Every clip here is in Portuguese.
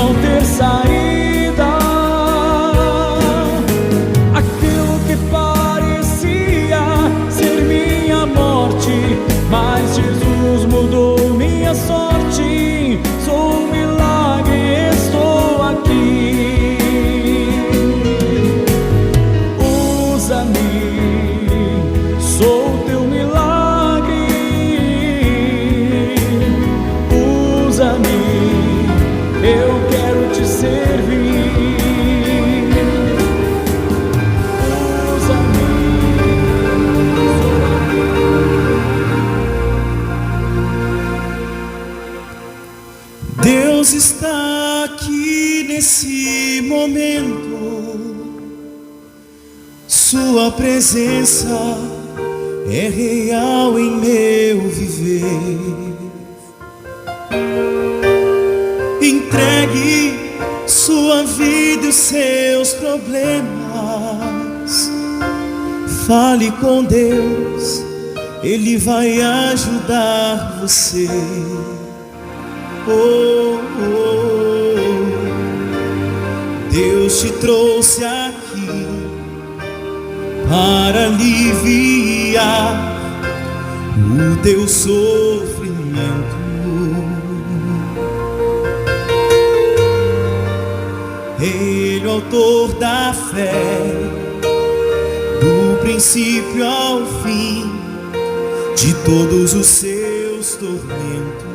não ter saída. Aquilo que parecia ser minha morte, mas Jesus mudou minha sorte. Sou um milagre, estou aqui. Usa-me, sou teu milagre. Usa-me, eu quero te servir. Usa-me. Deus está aqui nesse momento. Sua presença é real em meu viver. Entregue sua vida e os seus problemas. Fale com Deus, Ele vai ajudar você. Oh, oh, Deus te trouxe aqui para aliviar o teu sofrimento. Ele é o autor da fé, do princípio ao fim, de todos os seus tormentos.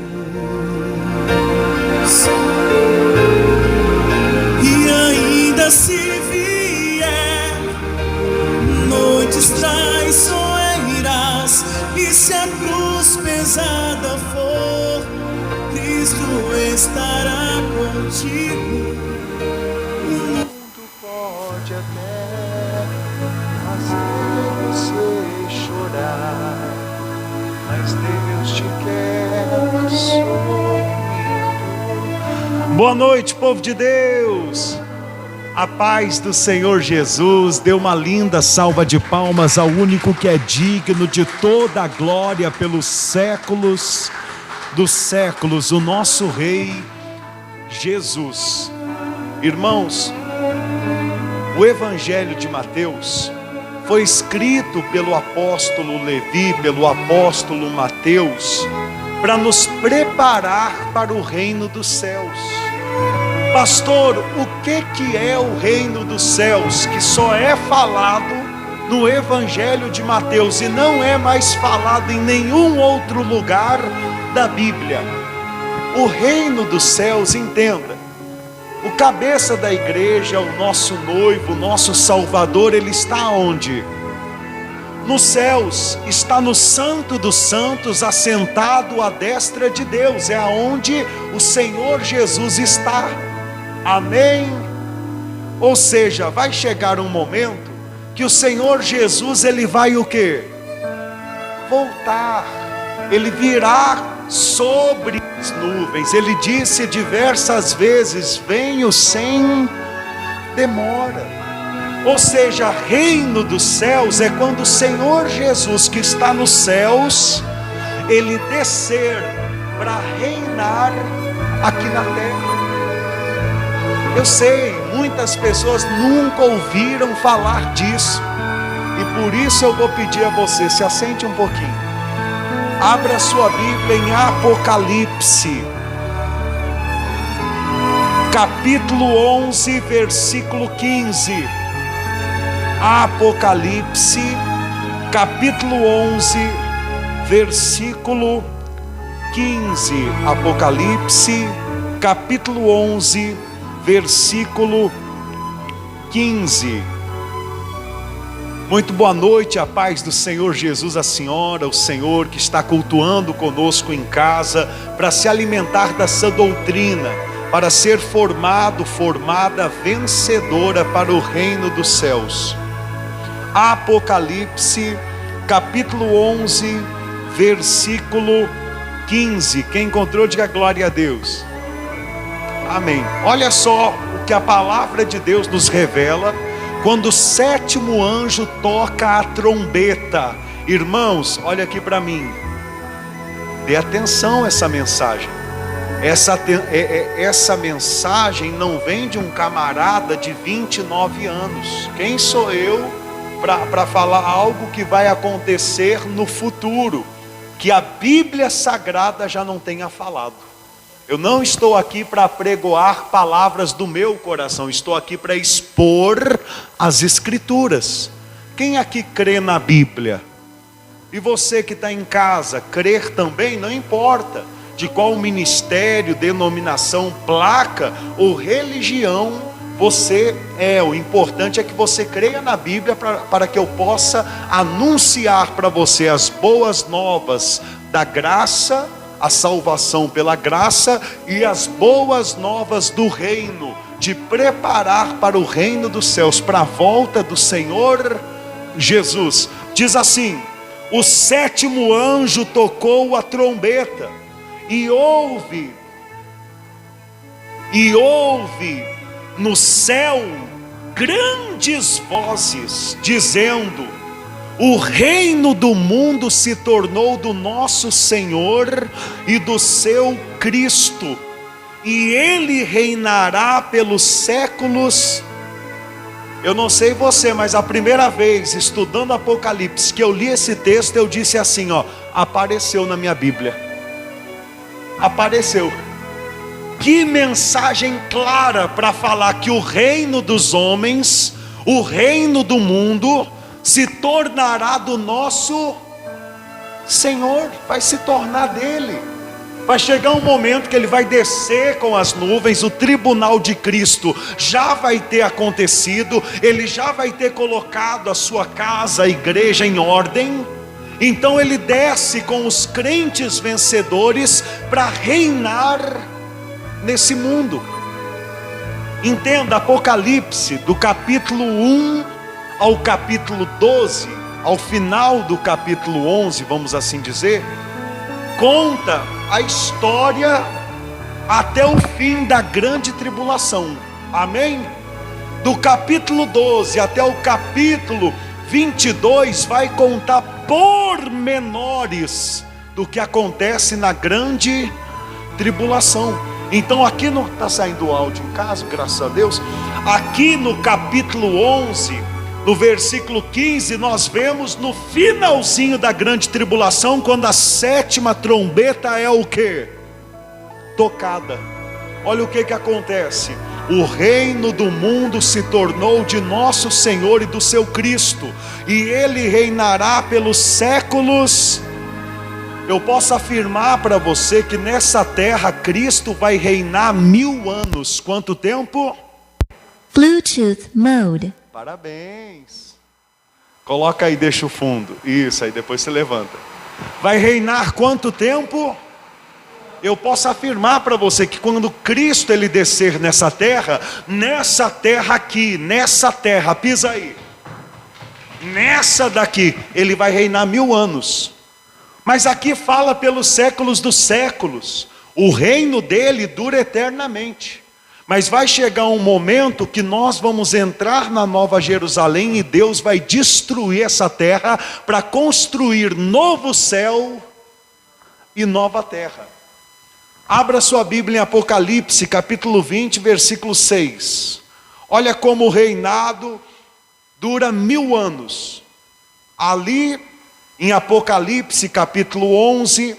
E ainda se vier noites traiçoeiras, e se a cruz pesada for, Cristo estará contigo. O mundo pode até fazer você chorar, mas Deus te quer sorrindo. Boa noite, povo de Deus. A paz do Senhor Jesus. Dê uma linda salva de palmas ao único que é digno de toda a glória pelos séculos dos séculos, o nosso Rei Jesus. Irmãos, o Evangelho de Mateus foi escrito pelo apóstolo Levi, pelo apóstolo Mateus, para nos preparar para o reino dos céus. Pastor, o que é o reino dos céus, que só é falado no Evangelho de Mateus e não é mais falado em nenhum outro lugar da Bíblia? O reino dos céus, entenda, o cabeça da igreja, o nosso noivo, o nosso Salvador, ele está onde? Nos céus, está no Santo dos Santos, assentado à destra de Deus. É aonde o Senhor Jesus está. Amém? Ou seja, vai chegar um momento que o Senhor Jesus, ele vai o quê? Voltar. Ele virá sobre as nuvens. Ele disse diversas vezes: venho sem demora. Ou seja, reino dos céus é quando o Senhor Jesus, que está nos céus, ele descer para reinar aqui na terra. Eu sei, muitas pessoas nunca ouviram falar disso, e por isso eu vou pedir a você, se assente um pouquinho. Abra sua Bíblia em Apocalipse, capítulo 11, versículo 15. Apocalipse, capítulo 11, versículo 15. Apocalipse, capítulo 11, versículo 15. Muito boa noite, a paz do Senhor Jesus, a senhora, o Senhor que está cultuando conosco em casa, para se alimentar da sã doutrina, para ser formada, vencedora para o reino dos céus. Apocalipse, capítulo 11, versículo 15. Quem encontrou, diga glória a Deus. Amém. Olha só o que a palavra de Deus nos revela quando o sétimo anjo toca a trombeta. Irmãos, olha aqui para mim. Dê atenção a essa mensagem. Essa mensagem não vem de um camarada de 29 anos. Quem sou eu para falar algo que vai acontecer no futuro, que a Bíblia Sagrada já não tenha falado? Eu não estou aqui para pregoar palavras do meu coração, estou aqui para expor as Escrituras. Quem aqui crê na Bíblia? E você que está em casa, crer também, não importa de qual ministério, denominação, placa ou religião você é. O importante é que você creia na Bíblia para que eu possa anunciar para você as boas novas da graça, a salvação pela graça e as boas novas do reino, de preparar para o reino dos céus, para a volta do Senhor Jesus. Diz assim: o sétimo anjo tocou a trombeta, e houve no céu grandes vozes, dizendo: o reino do mundo se tornou do nosso Senhor e do seu Cristo, e Ele reinará pelos séculos. Eu não sei você, mas a primeira vez estudando Apocalipse que eu li esse texto, eu disse assim, apareceu na minha Bíblia. Apareceu. Que mensagem clara para falar que o reino dos homens, o reino do mundo, se tornará do nosso Senhor, vai se tornar dele. Vai chegar um momento que ele vai descer com as nuvens, o tribunal de Cristo já vai ter acontecido, ele já vai ter colocado a sua casa, a igreja em ordem. Então ele desce com os crentes vencedores para reinar nesse mundo. Entenda, Apocalipse, do capítulo 1 ao capítulo 12, ao final do capítulo 11, vamos assim dizer, conta a história até o fim da grande tribulação. Amém? Do capítulo 12 até o capítulo 22 vai contar pormenores do que acontece na grande tribulação. Então aqui não está saindo o áudio em casa, graças a Deus. Aqui no capítulo 11, no versículo 15, nós vemos no finalzinho da grande tribulação, quando a sétima trombeta é o quê? Tocada. Olha o que acontece. O reino do mundo se tornou de nosso Senhor e do seu Cristo, e Ele reinará pelos séculos. Eu posso afirmar para você que nessa terra Cristo vai reinar 1000 anos. Quanto tempo? Bluetooth mode. Parabéns. Coloca aí, deixa o fundo. Isso, aí depois você levanta. Vai reinar quanto tempo? Eu posso afirmar para você que quando Cristo ele descer nessa terra aqui, nessa terra, pisa aí, nessa daqui, ele vai reinar 1000 anos. Mas aqui fala pelos séculos dos séculos. O reino dele dura eternamente. Mas vai chegar um momento que nós vamos entrar na Nova Jerusalém e Deus vai destruir essa terra para construir novo céu e nova terra. Abra sua Bíblia em Apocalipse, capítulo 20, versículo 6. Olha como o reinado dura 1000 anos. Ali em Apocalipse, capítulo 11,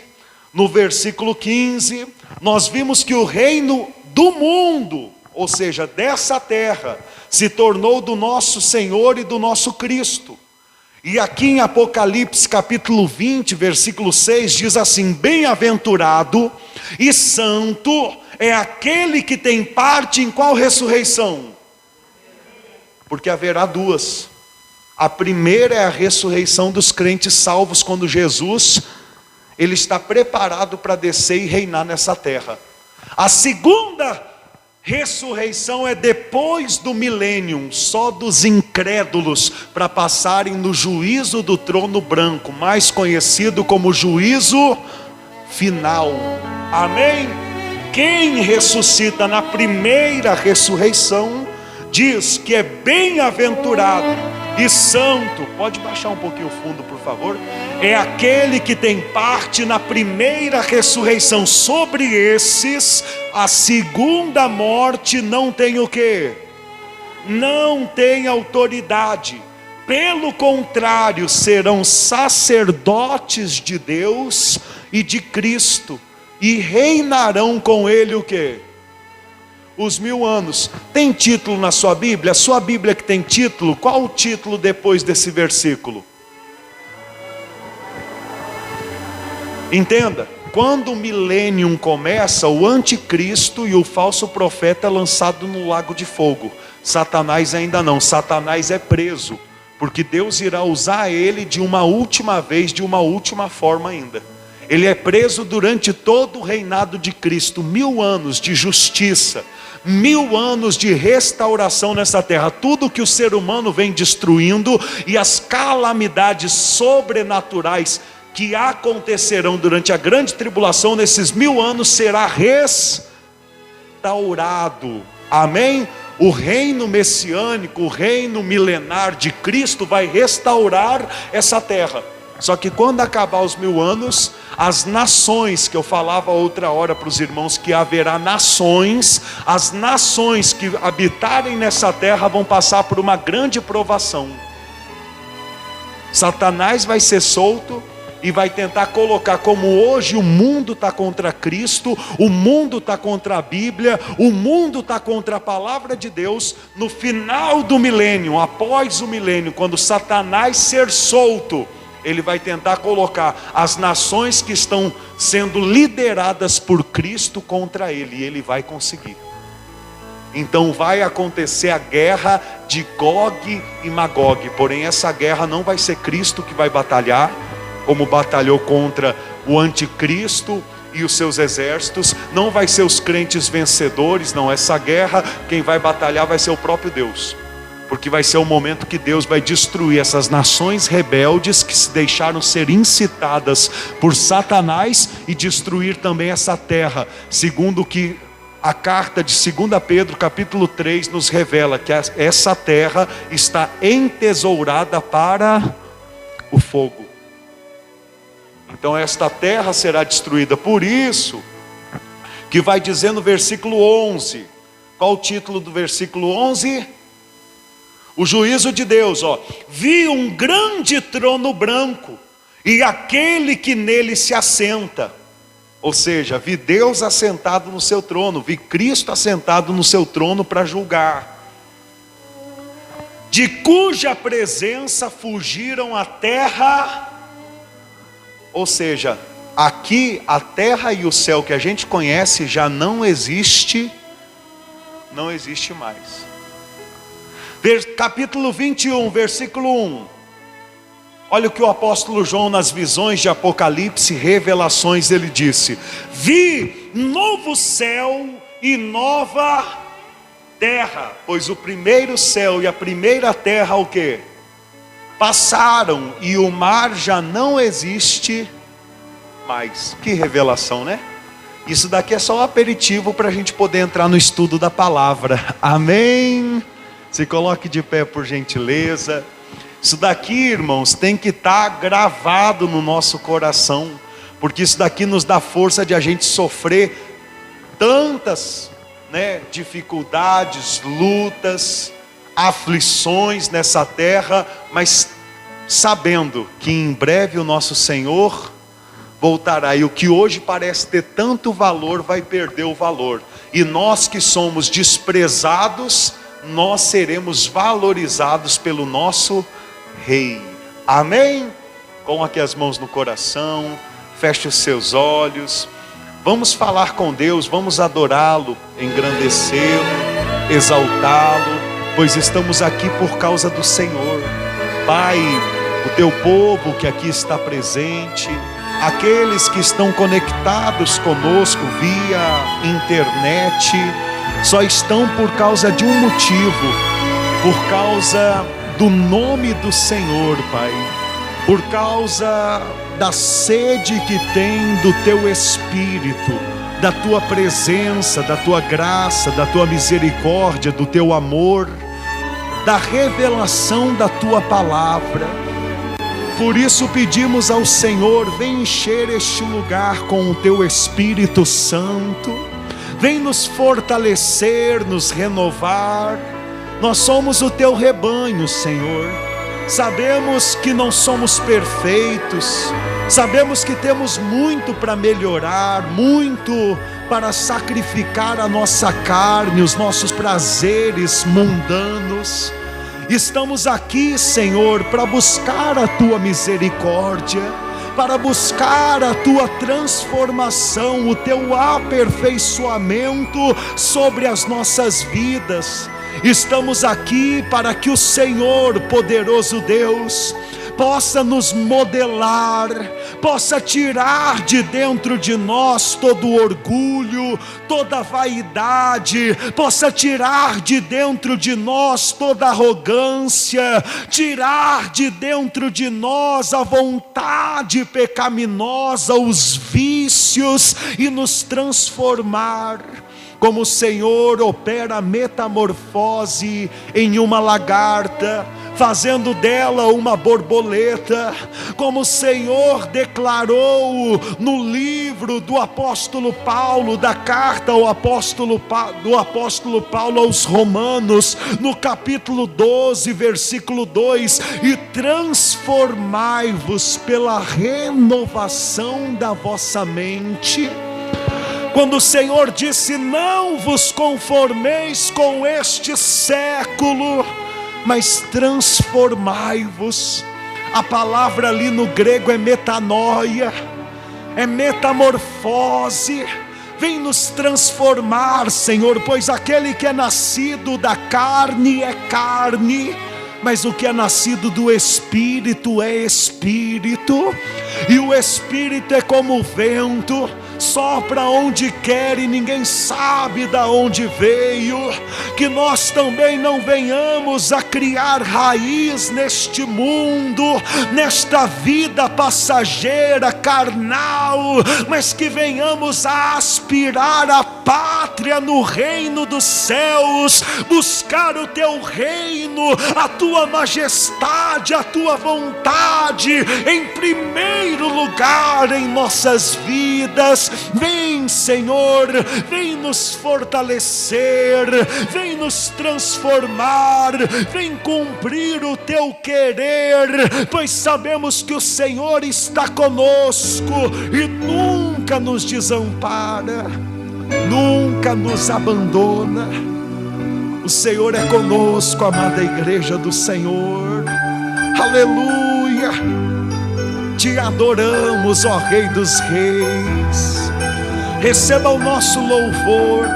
no versículo 15, nós vimos que o reino do mundo, ou seja, dessa terra, se tornou do nosso Senhor e do nosso Cristo. E aqui em Apocalipse capítulo 20, versículo 6, diz assim: bem-aventurado e santo é aquele que tem parte em qual ressurreição? Porque haverá duas. A primeira é a ressurreição dos crentes salvos, quando Jesus ele está preparado para descer e reinar nessa terra. A segunda ressurreição é depois do milênio, só dos incrédulos, para passarem no juízo do trono branco, mais conhecido como juízo final. Amém? Quem ressuscita na primeira ressurreição, diz que é bem-aventurado e santo. Pode baixar um pouquinho o fundo, por favor. É aquele que tem parte na primeira ressurreição. Sobre esses, a segunda morte não tem o quê? Não tem autoridade. Pelo contrário, serão sacerdotes de Deus e de Cristo, e reinarão com ele o quê? Os 1000 anos. Tem título na sua Bíblia? A sua Bíblia que tem título, qual o título depois desse versículo? Entenda, quando o milênio começa, o anticristo e o falso profeta é lançado no lago de fogo. Satanás ainda não, Satanás é preso, porque Deus irá usar ele de uma última vez, de uma última forma ainda. Ele é preso durante todo o reinado de Cristo, 1000 anos de justiça, 1000 anos de restauração nessa terra. Tudo que o ser humano vem destruindo e as calamidades sobrenaturais que acontecerão durante a grande tribulação, nesses 1000 anos, será restaurado. Amém? O reino messiânico, o reino milenar de Cristo vai restaurar essa terra. Só que quando acabar os 1000 anos, as nações, que eu falava outra hora para os irmãos, que haverá nações, as nações que habitarem nessa terra vão passar por uma grande provação. Satanás vai ser solto e vai tentar colocar, como hoje o mundo está contra Cristo, o mundo está contra a Bíblia, o mundo está contra a palavra de Deus. No final do milênio, após o milênio, quando Satanás ser solto, ele vai tentar colocar as nações que estão sendo lideradas por Cristo contra ele, e ele vai conseguir. Então vai acontecer a guerra de Gog e Magog, porém essa guerra não vai ser Cristo que vai batalhar, como batalhou contra o anticristo e os seus exércitos. Não vai ser os crentes vencedores, não. Essa guerra, quem vai batalhar vai ser o próprio Deus, porque vai ser o momento que Deus vai destruir essas nações rebeldes que se deixaram ser incitadas por Satanás, e destruir também essa terra, segundo que a carta de 2 Pedro capítulo 3 nos revela, que essa terra está entesourada para o fogo. Então esta terra será destruída. Por isso que vai dizer no versículo 11, qual o título do versículo 11? O juízo de Deus, ó. Vi um grande trono branco e aquele que nele se assenta. Ou seja, vi Deus assentado no seu trono, vi Cristo assentado no seu trono para julgar. De cuja presença fugiram a terra. Ou seja, aqui a terra e o céu que a gente conhece já não existe mais. Capítulo 21, versículo 1. Olha o que o apóstolo João, nas visões de Apocalipse, revelações, ele disse: vi novo céu e nova terra, pois o primeiro céu e a primeira terra, o quê? Passaram, e o mar já não existe mais. Que revelação, né? Isso daqui é só um aperitivo para a gente poder entrar no estudo da palavra. Amém? Se coloque de pé, por gentileza. Isso daqui, irmãos, tem que estar gravado no nosso coração, porque isso daqui nos dá força de a gente sofrer tantas, dificuldades, lutas, aflições nessa terra, mas sabendo que em breve o nosso Senhor voltará, e o que hoje parece ter tanto valor vai perder o valor, e nós que somos desprezados, nós seremos valorizados pelo nosso Rei. Amém? Coloque as mãos no coração, feche os seus olhos, vamos falar com Deus, vamos adorá-lo, engrandecê-lo, exaltá-lo, pois estamos aqui por causa do Senhor. Pai, o teu povo que aqui está presente, aqueles que estão conectados conosco via internet, só estão por causa de um motivo, por causa do nome do Senhor, Pai, por causa da sede que tem do teu Espírito, da tua presença, da tua graça, da tua misericórdia, do teu amor. da revelação da tua palavra. Por isso pedimos ao Senhor, vem encher este lugar com o teu Espírito Santo, vem nos fortalecer, nos renovar. Nós somos o teu rebanho, Senhor. Sabemos que não somos perfeitos, sabemos que temos muito para melhorar, muito para sacrificar a nossa carne, os nossos prazeres mundanos. Estamos aqui, Senhor, para buscar a tua misericórdia, para buscar a tua transformação, o teu aperfeiçoamento sobre as nossas vidas. Estamos aqui para que o Senhor, poderoso Deus, possa nos modelar, possa tirar de dentro de nós todo o orgulho, toda a vaidade, possa tirar de dentro de nós toda a arrogância, tirar de dentro de nós a vontade pecaminosa, os vícios, e nos transformar. Como o Senhor opera a metamorfose em uma lagarta, fazendo dela uma borboleta, como o Senhor declarou no livro do apóstolo Paulo, da carta do apóstolo Paulo aos Romanos, no capítulo 12, versículo 2, e transformai-vos pela renovação da vossa mente. Quando o Senhor disse, não vos conformeis com este século, mas transformai-vos. A palavra ali no grego é metanoia, é metamorfose. Vem nos transformar, Senhor, pois aquele que é nascido da carne é carne, mas o que é nascido do Espírito é Espírito. E o Espírito é como o vento, sopra onde quer e ninguém sabe da onde veio. Que nós também não venhamos a criar raiz neste mundo, nesta vida passageira, carnal, mas que venhamos a aspirar a pátria no reino dos céus, buscar o teu reino, a tua majestade, a tua vontade em primeiro lugar em nossas vidas. Vem, Senhor, vem nos fortalecer, vem nos transformar, vem cumprir o teu querer, pois sabemos que o Senhor está conosco e nunca nos desampara, nunca nos abandona. O Senhor é conosco, amada igreja do Senhor. Aleluia! Te adoramos, ó Rei dos Reis. Receba o nosso louvor,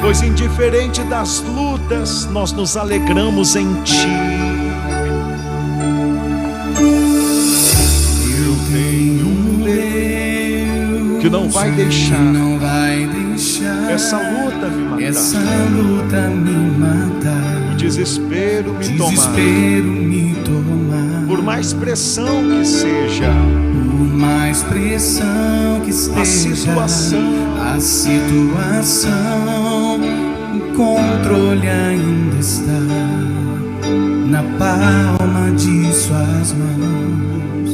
pois indiferente das lutas, nós nos alegramos em Ti. Eu tenho um Deus que não vai deixar essa luta me matar, o desespero me tomar. Por mais pressão que seja, a situação, o controle ainda está na palma de suas mãos.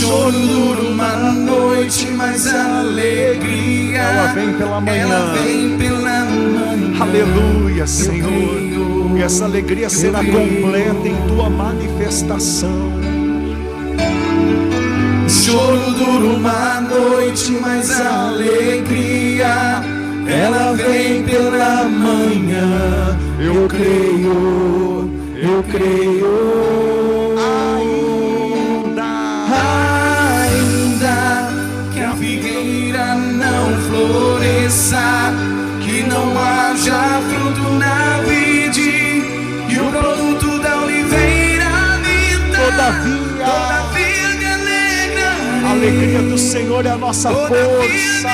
Choro dura uma noite, mas a alegria ela vem pela manhã. Aleluia, Senhor. E essa alegria será completa em tua manifestação. Choro dura uma noite, mas a alegria ela vem pela manhã. Eu creio, eu creio. Ainda que a figueira não floresça, que não haja fruto na vide e o produto da oliveira Todavia a alegria do Senhor é a nossa força.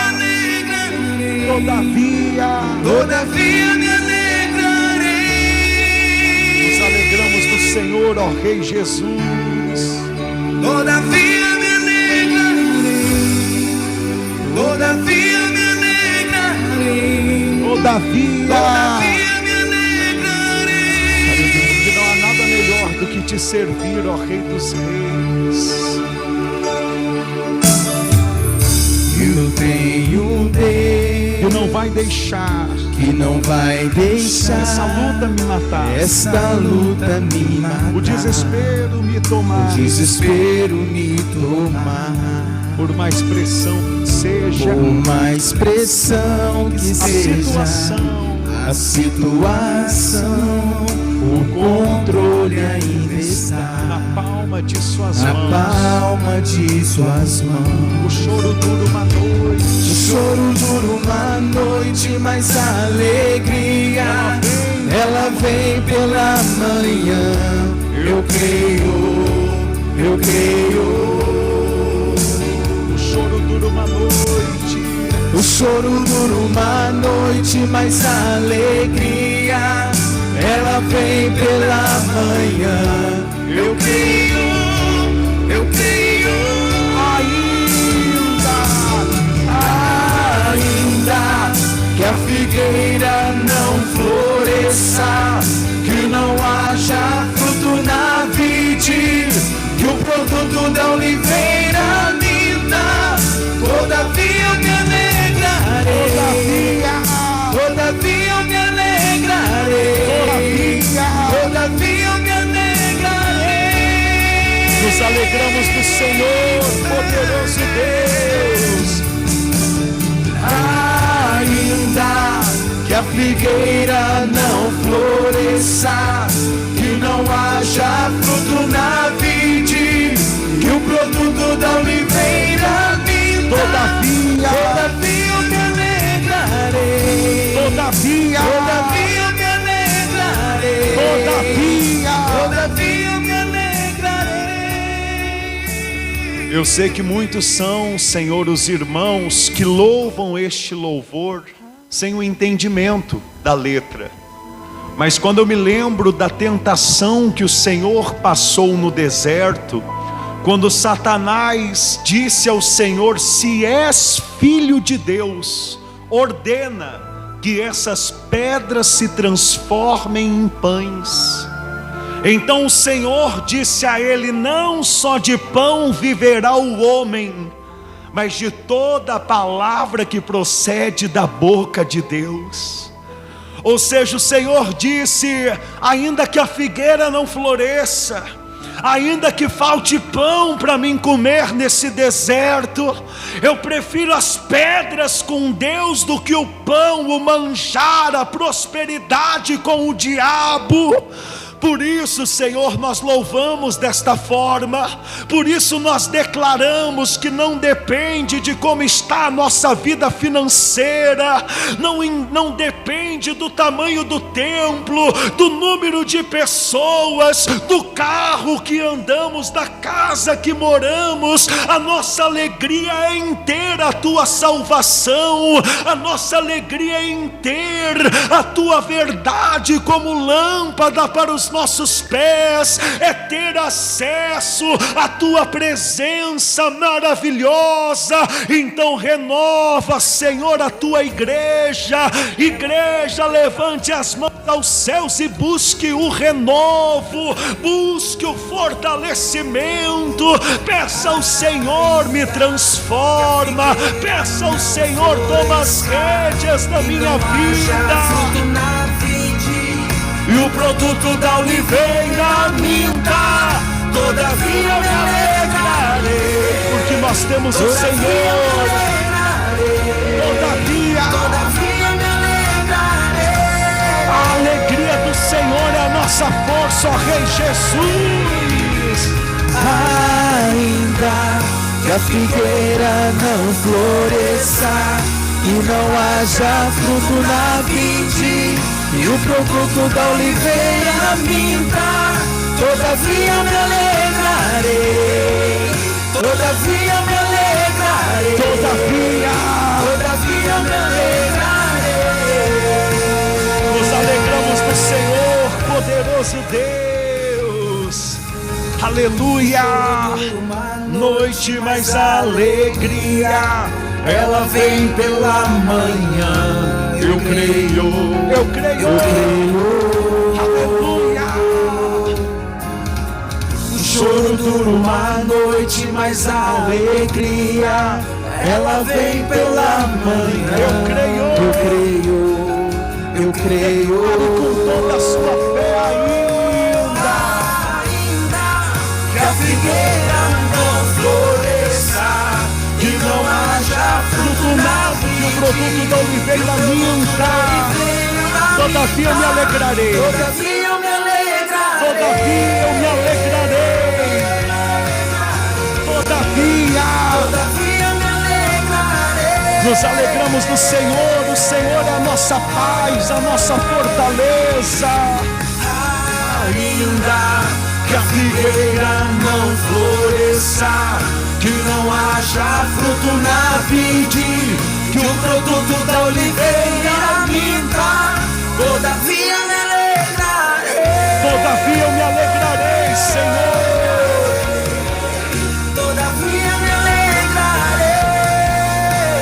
Todavia me alegrarei. Nos alegramos do Senhor, ó Rei Jesus. Todavia me alegrarei. Todavia me alegrarei. te servir, ó Rei dos Reis. Eu tenho um Deus Que não vai deixar que não vai deixar essa luta me matar, esta luta me matar, o desespero me tomar, o desespero me tomar. por mais pressão que seja, Por mais pressão que seja a situação, o controle ainda está na palma de suas na mãos. palma de suas mãos. O choro dura uma noite, O choro dura uma noite, mas a alegria ela vem pela manhã. Eu creio, eu creio. o choro dura uma noite, O choro dura uma noite, mas a alegria ela vem pela manhã. Eu creio, eu creio. Ainda que a figueira não floresça, que não haja fruto na vide, que o produto da oliveira minta, todavia eu me alegrarei. Todavia eu me alegrarei. Todavia eu me alegrarei. nos alegramos do Senhor, poderoso Deus. Ainda que a figueira não floresça, que não haja fruto na vide, que o produto da oliveira minta, todavia eu me alegrarei. Todavia eu me alegrarei. Todavia eu me alegrarei. Eu sei que muitos são, Senhor, os irmãos que louvam este louvor sem o entendimento da letra. Mas quando eu me lembro da tentação que o Senhor passou no deserto, quando Satanás disse ao Senhor: se és filho de Deus, ordena que essas pedras se transformem em pães. Então o Senhor disse a ele: não só de pão viverá o homem, mas de toda a palavra que procede da boca de Deus. Ou seja, o Senhor disse: ainda que a figueira não floresça, ainda que falte pão para mim comer nesse deserto, eu prefiro as pedras com Deus do que o pão, o manjar, a prosperidade com o diabo. Por isso, Senhor, nós louvamos desta forma. Por isso nós declaramos que não depende de como está a nossa vida financeira, não depende do tamanho do templo, do número de pessoas, do carro que andamos, da casa que moramos. A nossa alegria é em ter a Tua salvação, a nossa alegria é em ter a Tua verdade como lâmpada para os nossos pés, é ter acesso à Tua presença maravilhosa. Então renova, Senhor, a Tua igreja. Igreja, levante as mãos aos céus e busque o renovo, busque o fortalecimento. Peça ao Senhor: me transforma. Peça ao Senhor: toma as rédeas da minha vida. E o produto da oliveira minta, todavia eu me alegrarei. Porque nós temos o Senhor. Todavia eu me alegrarei. A alegria do Senhor é a nossa força, ó Rei Jesus. Ainda que a figueira não floresça, e não haja fruto na vide, e o produto da oliveira minta, todavia eu me alegrarei. Todavia eu me alegrarei. Todavia eu me alegrarei. Nos alegramos do Senhor, poderoso Deus. Aleluia. Noite, mas a alegria ela vem pela manhã. Eu creio, eu creio, eu creio. Aleluia. choro dura uma noite, mas a alegria, ela vem pela manhã. Eu creio. Com toda a sua fé ainda. Que a figueira não floresça, que não haja fruto na Que o produto da oliveira minta. Todavia eu me alegrarei. Todavia eu me alegrarei. Todavia eu me alegrarei. Todavia me alegrarei. Nos alegramos no Senhor. O Senhor é a nossa paz, a nossa fortaleza. Ainda que a figueira não floresça, que não haja fruto na vide, que o produto da oliveira minta, todavia me alegrarei. Todavia eu me alegrarei, Senhor. Todavia me alegrarei.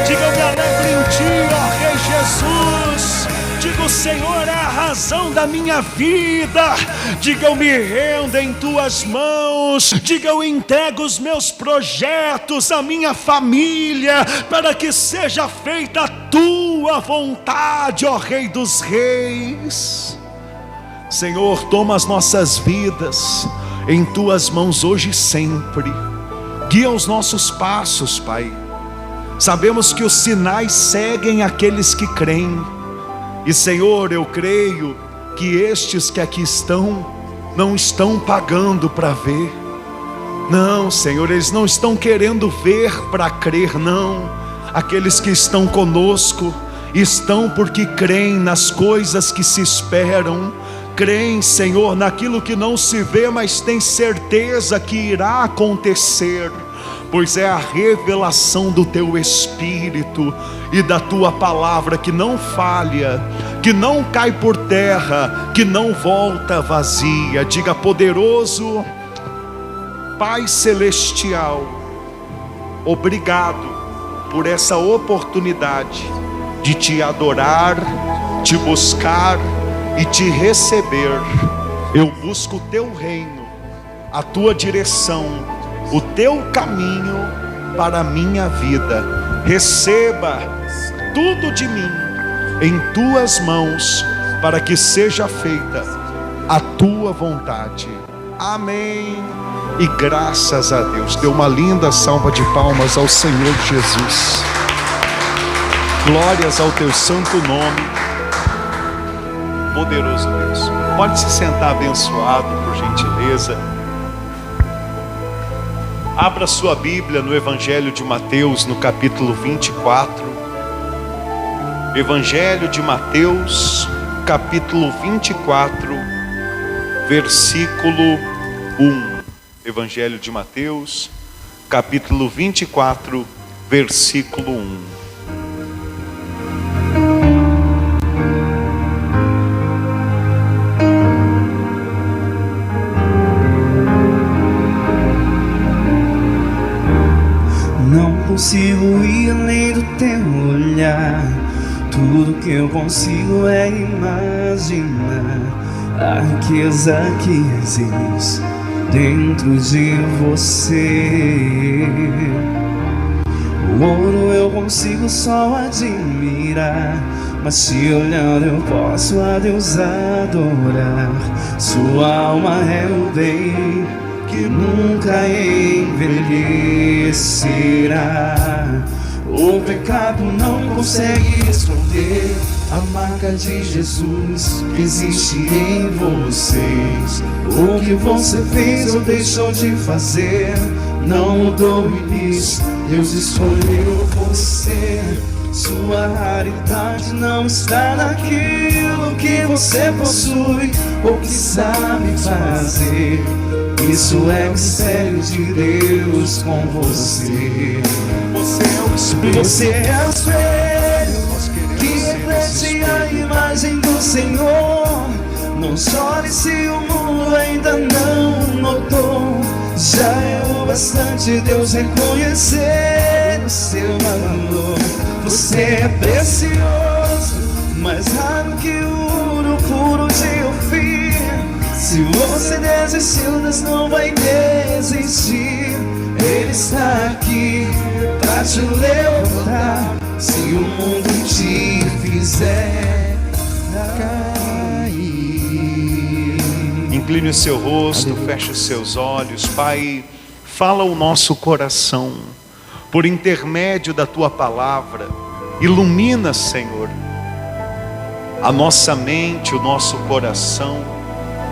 Diga, eu me alegro em Ti, ó Rei Jesus. Diga, o Senhor é a razão da minha vida. Diga, eu me rendo em Tuas mãos. Diga, eu entrego os meus projetos, a minha família, para que seja feita a Tua vontade, ó Rei dos Reis. Senhor, toma as nossas vidas em Tuas mãos hoje e sempre. Guia os nossos passos, Pai. Sabemos que os sinais seguem aqueles que creem. E Senhor, eu creio que estes que aqui estão, não estão pagando para ver. Não, Senhor, eles não estão querendo ver para crer, não. Aqueles que estão conosco, estão porque creem nas coisas que se esperam. Creem, Senhor, naquilo que não se vê, mas tem certeza que irá acontecer. Pois é a revelação do Teu Espírito e da Tua palavra que não falha, que não cai por terra, que não volta vazia. Diga, poderoso Pai Celestial, obrigado por essa oportunidade de Te adorar, Te buscar e Te receber. Eu busco o Teu reino, a Tua direção, o Teu caminho para a minha vida. Receba tudo de mim em Tuas mãos, para que seja feita a Tua vontade. Amém. E graças a Deus. Dê uma linda salva de palmas ao Senhor Jesus. Glórias ao Teu santo nome, poderoso Deus. Pode se sentar, abençoado, por gentileza. Abra sua Bíblia no Evangelho de Mateus, no capítulo 24. Evangelho de Mateus, capítulo 24, versículo 1. Evangelho de Mateus, capítulo 24, versículo 1. Não consigo ir além do teu olhar. Tudo que eu consigo é imaginar a riqueza que existe dentro de você. O ouro eu consigo só admirar, mas te olhando eu posso a Deus adorar. Sua alma é o bem que nunca envelhecerá. O pecado não consegue esconder a marca de Jesus que existe em vocês. O que você fez ou deixou de fazer não mudou o início. Deus escolheu você. Sua raridade não está naquilo que você possui ou que sabe fazer. Isso é o mistério de Deus com você. Você é o espelho que reflete a imagem do Senhor. Não chore se o mundo ainda não notou. Já é o bastante Deus reconhecer o seu valor. Você é precioso, mais raro que o ouro puro de Ofir. Se você desistiu, Deus não vai desistir. Ele está aqui pra te levantar. Se o mundo te fizer cair. Incline o seu rosto, feche os seus olhos. Pai, fala o nosso coração por intermédio da tua palavra. Ilumina, Senhor, a nossa mente, o nosso coração,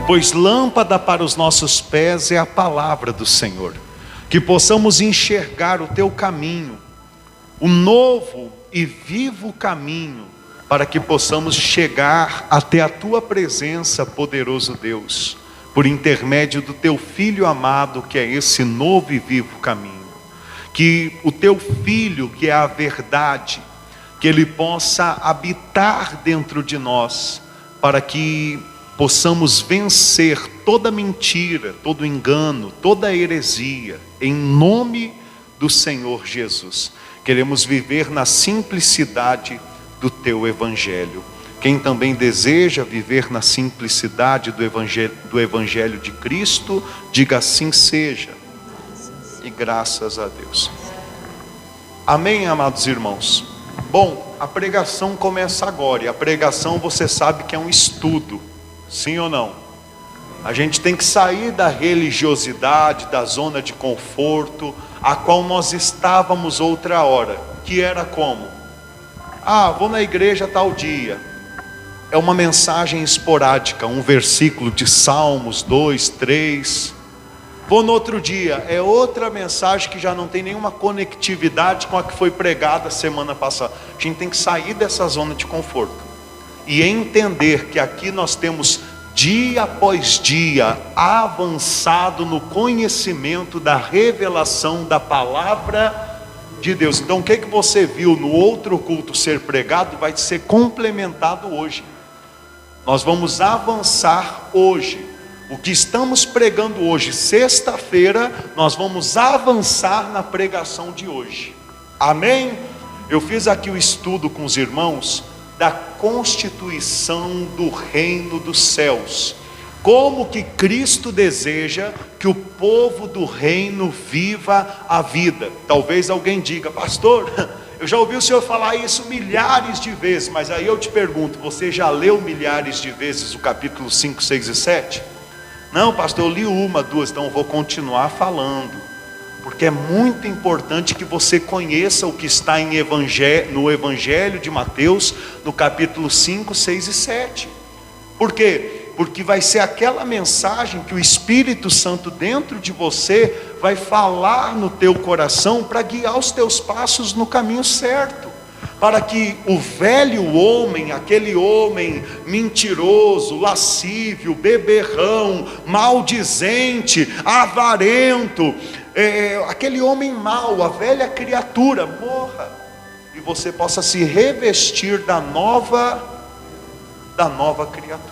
pois lâmpada para os nossos pés é a palavra do Senhor. Que possamos enxergar o teu caminho, o novo e vivo caminho, para que possamos chegar até a tua presença, poderoso Deus, por intermédio do teu Filho amado, que é esse novo e vivo caminho. Que o teu Filho, que é a verdade, que ele possa habitar dentro de nós, para que possamos vencer toda mentira, todo engano, toda heresia, em nome do Senhor Jesus. Queremos viver na simplicidade do teu Evangelho. Quem também deseja viver na simplicidade do Evangelho de Cristo, diga assim seja. E graças a Deus. Amém, amados irmãos? Bom, a pregação começa agora, e a pregação você sabe que é um estudo, sim ou não? A gente tem que sair da religiosidade, da zona de conforto, a qual nós estávamos outra hora, que era como? Vou na igreja tal dia. É uma mensagem esporádica, um versículo de Salmos 2, 3. Vou no outro dia, é outra mensagem que já não tem nenhuma conectividade com a que foi pregada semana passada. A gente tem que sair dessa zona de conforto e entender que aqui nós temos dia após dia avançado no conhecimento da revelação da palavra de Deus. Então o que você viu no outro culto ser pregado vai ser complementado hoje. Nós vamos avançar hoje. O que estamos pregando hoje, sexta-feira, nós vamos avançar na pregação de hoje. Amém? Eu fiz aqui o estudo com os irmãos da constituição do reino dos céus. Como que Cristo deseja que o povo do reino viva a vida. Talvez alguém diga, pastor, eu já ouvi o senhor falar isso milhares de vezes, mas aí eu te pergunto, você já leu milhares de vezes o capítulo 5, 6 e 7? Não, pastor, eu li uma, duas, então eu vou continuar falando, porque é muito importante que você conheça o que está no Evangelho de Mateus, no capítulo 5, 6 e 7. Por quê? Porque vai ser aquela mensagem que o Espírito Santo dentro de você vai falar no teu coração para guiar os teus passos no caminho certo. Para que o velho homem, aquele homem mentiroso, lascívio, beberrão, maldizente, avarento, aquele homem mau, a velha criatura, morra. E você possa se revestir da nova criatura.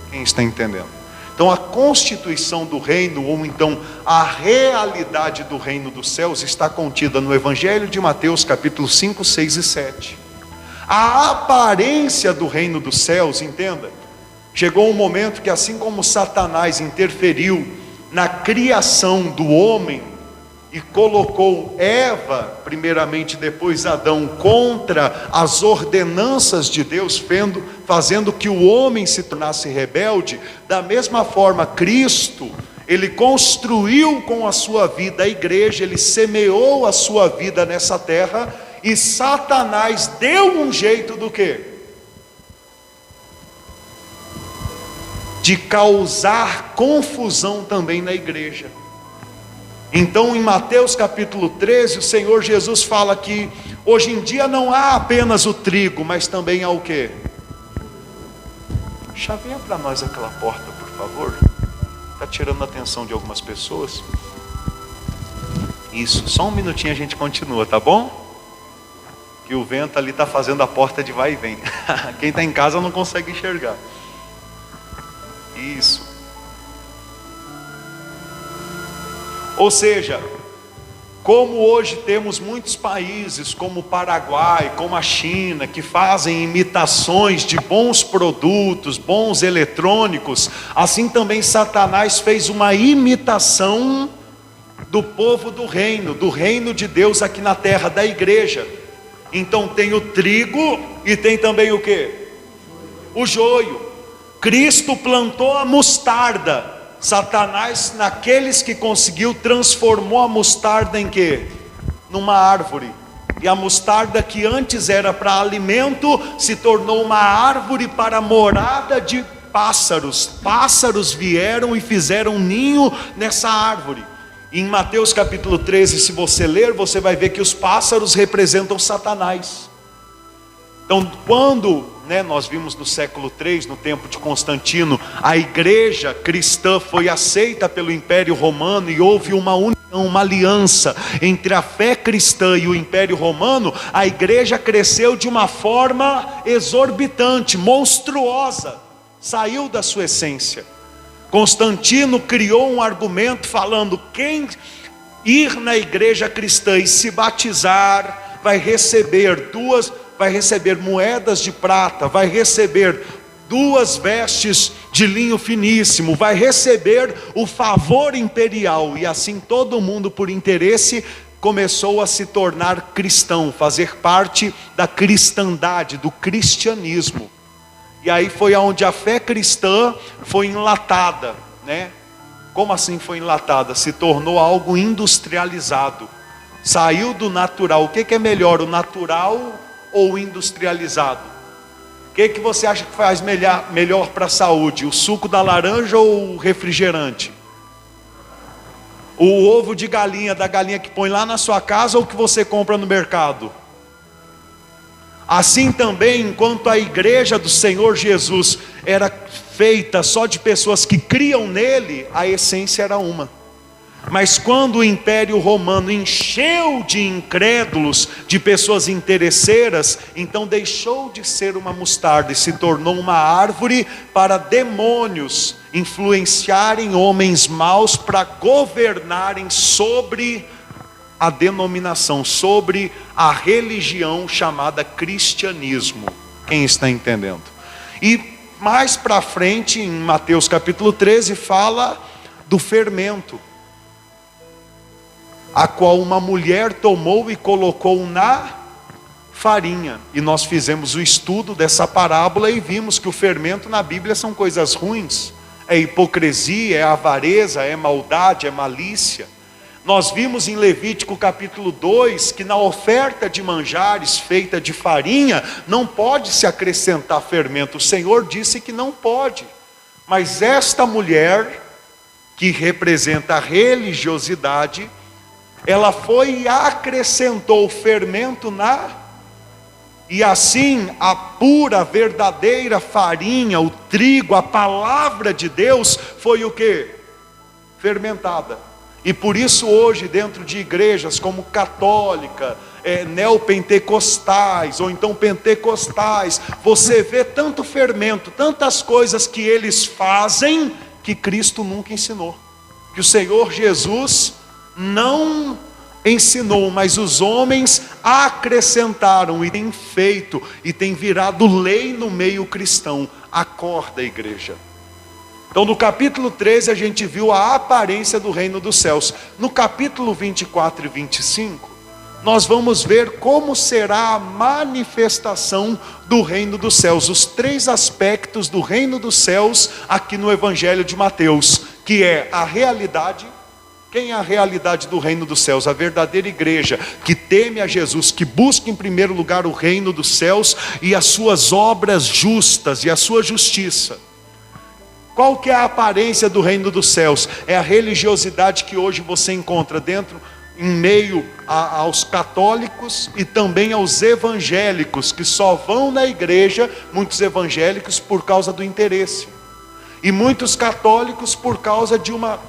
Quem está entendendo? Então a constituição do reino, ou então a realidade do reino dos céus, está contida no Evangelho de Mateus, capítulo 5, 6 e 7. A aparência do reino dos céus, entenda, chegou um momento que assim como Satanás interferiu na criação do homem, e colocou Eva, primeiramente depois Adão, contra as ordenanças de Deus, fazendo que o homem se tornasse rebelde, da mesma forma Cristo, ele construiu com a sua vida a igreja, ele semeou a sua vida nessa terra, e Satanás deu um jeito do quê? De causar confusão também na igreja. Então em Mateus capítulo 13, o Senhor Jesus fala que hoje em dia não há apenas o trigo, mas também há o quê? Chaveia para nós aquela porta, por favor. Está tirando a atenção de algumas pessoas. Isso, só um minutinho a gente continua, tá bom? Que o vento ali está fazendo a porta de vai e vem. Quem está em casa não consegue enxergar. Isso. Ou seja, como hoje temos muitos países, como o Paraguai, como a China, que fazem imitações de bons produtos, bons eletrônicos, assim também Satanás fez uma imitação do povo do reino de Deus aqui na terra, da igreja. Então tem o trigo e tem também o quê? O joio. Cristo plantou a mostarda. Satanás, naqueles que conseguiu, transformou a mostarda em quê? Numa árvore. E a mostarda, que antes era para alimento, se tornou uma árvore para morada de pássaros. Pássaros vieram e fizeram ninho nessa árvore. Em Mateus capítulo 13, se você ler, você vai ver que os pássaros representam Satanás. Então, quando nós vimos no século III, no tempo de Constantino, a igreja cristã foi aceita pelo Império Romano e houve uma união, uma aliança entre a fé cristã e o Império Romano, a igreja cresceu de uma forma exorbitante, monstruosa, saiu da sua essência. Constantino criou um argumento falando: quem ir na igreja cristã e se batizar vai receber moedas de prata, vai receber 2 vestes de linho finíssimo, vai receber o favor imperial. E assim todo mundo, por interesse, começou a se tornar cristão, fazer parte da cristandade, do cristianismo. E aí foi onde a fé cristã foi enlatada, né? Como assim foi enlatada? Se tornou algo industrializado. Saiu do natural. O que é melhor, o natural ou o industrializado? O que você acha que faz melhor para a saúde? O suco da laranja ou o refrigerante? O ovo de galinha, da galinha que põe lá na sua casa ou que você compra no mercado? Assim também, enquanto a igreja do Senhor Jesus era feita só de pessoas que criam nele, a essência era uma. Mas quando o Império Romano encheu de incrédulos, de pessoas interesseiras, então deixou de ser uma mostarda e se tornou uma árvore para demônios influenciarem homens maus para governarem sobre a denominação, sobre a religião chamada cristianismo. Quem está entendendo? E mais para frente, em Mateus capítulo 13, fala do fermento, a qual uma mulher tomou e colocou na farinha. E nós fizemos o estudo dessa parábola e vimos que o fermento na Bíblia são coisas ruins. É hipocrisia, é avareza, é maldade, é malícia. Nós vimos em Levítico capítulo 2 que na oferta de manjares feita de farinha não pode se acrescentar fermento. O Senhor disse que não pode. Mas esta mulher, que representa a religiosidade, ela foi e acrescentou fermento e assim a pura, verdadeira farinha, o trigo, a palavra de Deus foi o quê? Fermentada. E por isso hoje dentro de igrejas como católica, neopentecostais ou então pentecostais, você vê tanto fermento, tantas coisas que eles fazem que Cristo nunca ensinou, que o Senhor Jesus não ensinou, mas os homens acrescentaram e têm feito e tem virado lei no meio cristão. Acorda, igreja. Então no capítulo 13 a gente viu a aparência do reino dos céus. No capítulo 24 e 25 nós vamos ver como será a manifestação do reino dos céus, os 3 aspectos do reino dos céus aqui no Evangelho de Mateus, que é a realidade. Quem é a realidade do reino dos céus? A verdadeira igreja que teme a Jesus, que busca em primeiro lugar o reino dos céus e as suas obras justas e a sua justiça. Qual que é a aparência do reino dos céus? É a religiosidade que hoje você encontra em meio aos católicos e também aos evangélicos, que só vão na igreja, muitos evangélicos, por causa do interesse. E muitos católicos por causa de uma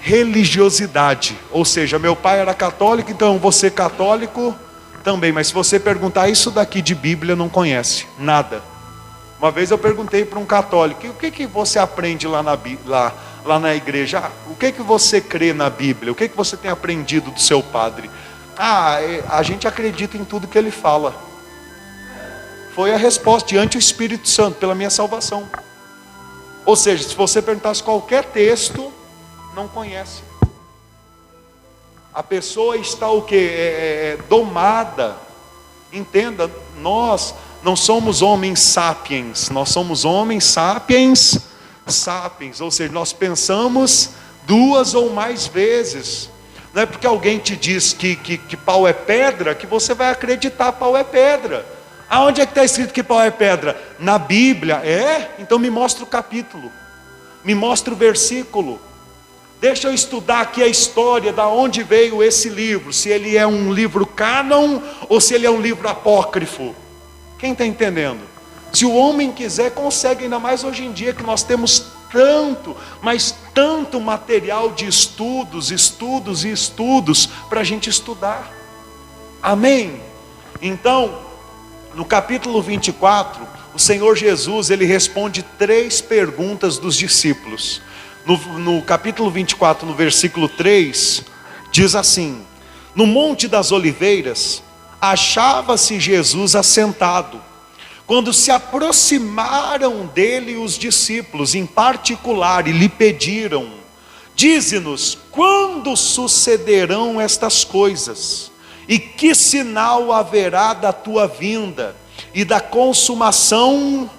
religiosidade. Ou seja, meu pai era católico, então eu vou ser católico também. Mas se você perguntar isso daqui de Bíblia, não conhece nada. Uma vez eu perguntei para um católico: e o que você aprende lá lá na igreja: o que você crê na Bíblia? O que você tem aprendido do seu padre? A gente acredita em tudo que ele fala. Foi a resposta diante do Espírito Santo, pela minha salvação. Ou seja, se você perguntasse qualquer texto, não conhece. A pessoa está o quê? Domada. Entenda, nós não somos homens sapiens, nós somos homens sapiens, ou seja, nós pensamos duas ou mais vezes. Não é porque alguém te diz que pau é pedra, que você vai acreditar que pau é pedra. Aonde é que está escrito que pau é pedra? Na Bíblia. Então me mostra o capítulo, me mostra o versículo. Deixa eu estudar aqui a história, da onde veio esse livro, se ele é um livro cânon ou se ele é um livro apócrifo. Quem está entendendo? Se o homem quiser, consegue, ainda mais hoje em dia que nós temos tanto, mas tanto material de estudos para a gente estudar. Amém? Então, no capítulo 24, o Senhor Jesus, ele responde 3 perguntas dos discípulos. No capítulo 24, no versículo 3, diz assim: no Monte das Oliveiras, achava-se Jesus assentado, quando se aproximaram dele os discípulos, em particular, e lhe pediram: dize-nos, quando sucederão estas coisas? E que sinal haverá da tua vinda e da consumação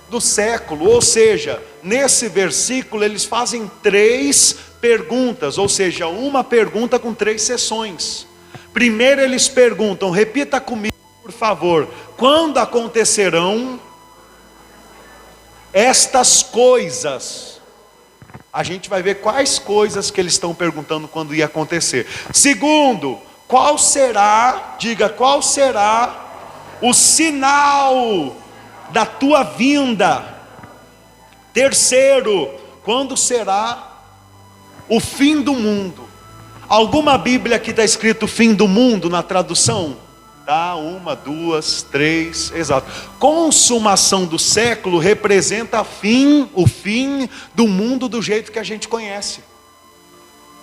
do século? Ou seja, nesse versículo eles fazem 3 perguntas, ou seja, uma pergunta com 3 sessões. Primeiro eles perguntam, repita comigo por favor: quando acontecerão estas coisas? A gente vai ver quais coisas que eles estão perguntando quando ia acontecer. Segundo, qual será, diga, qual será o sinal da tua vinda? Terceiro, quando será o fim do mundo? Alguma Bíblia aqui está escrito fim do mundo na tradução? Tá, 1, 2, 3, exato. Consumação do século representa o fim do mundo do jeito que a gente conhece.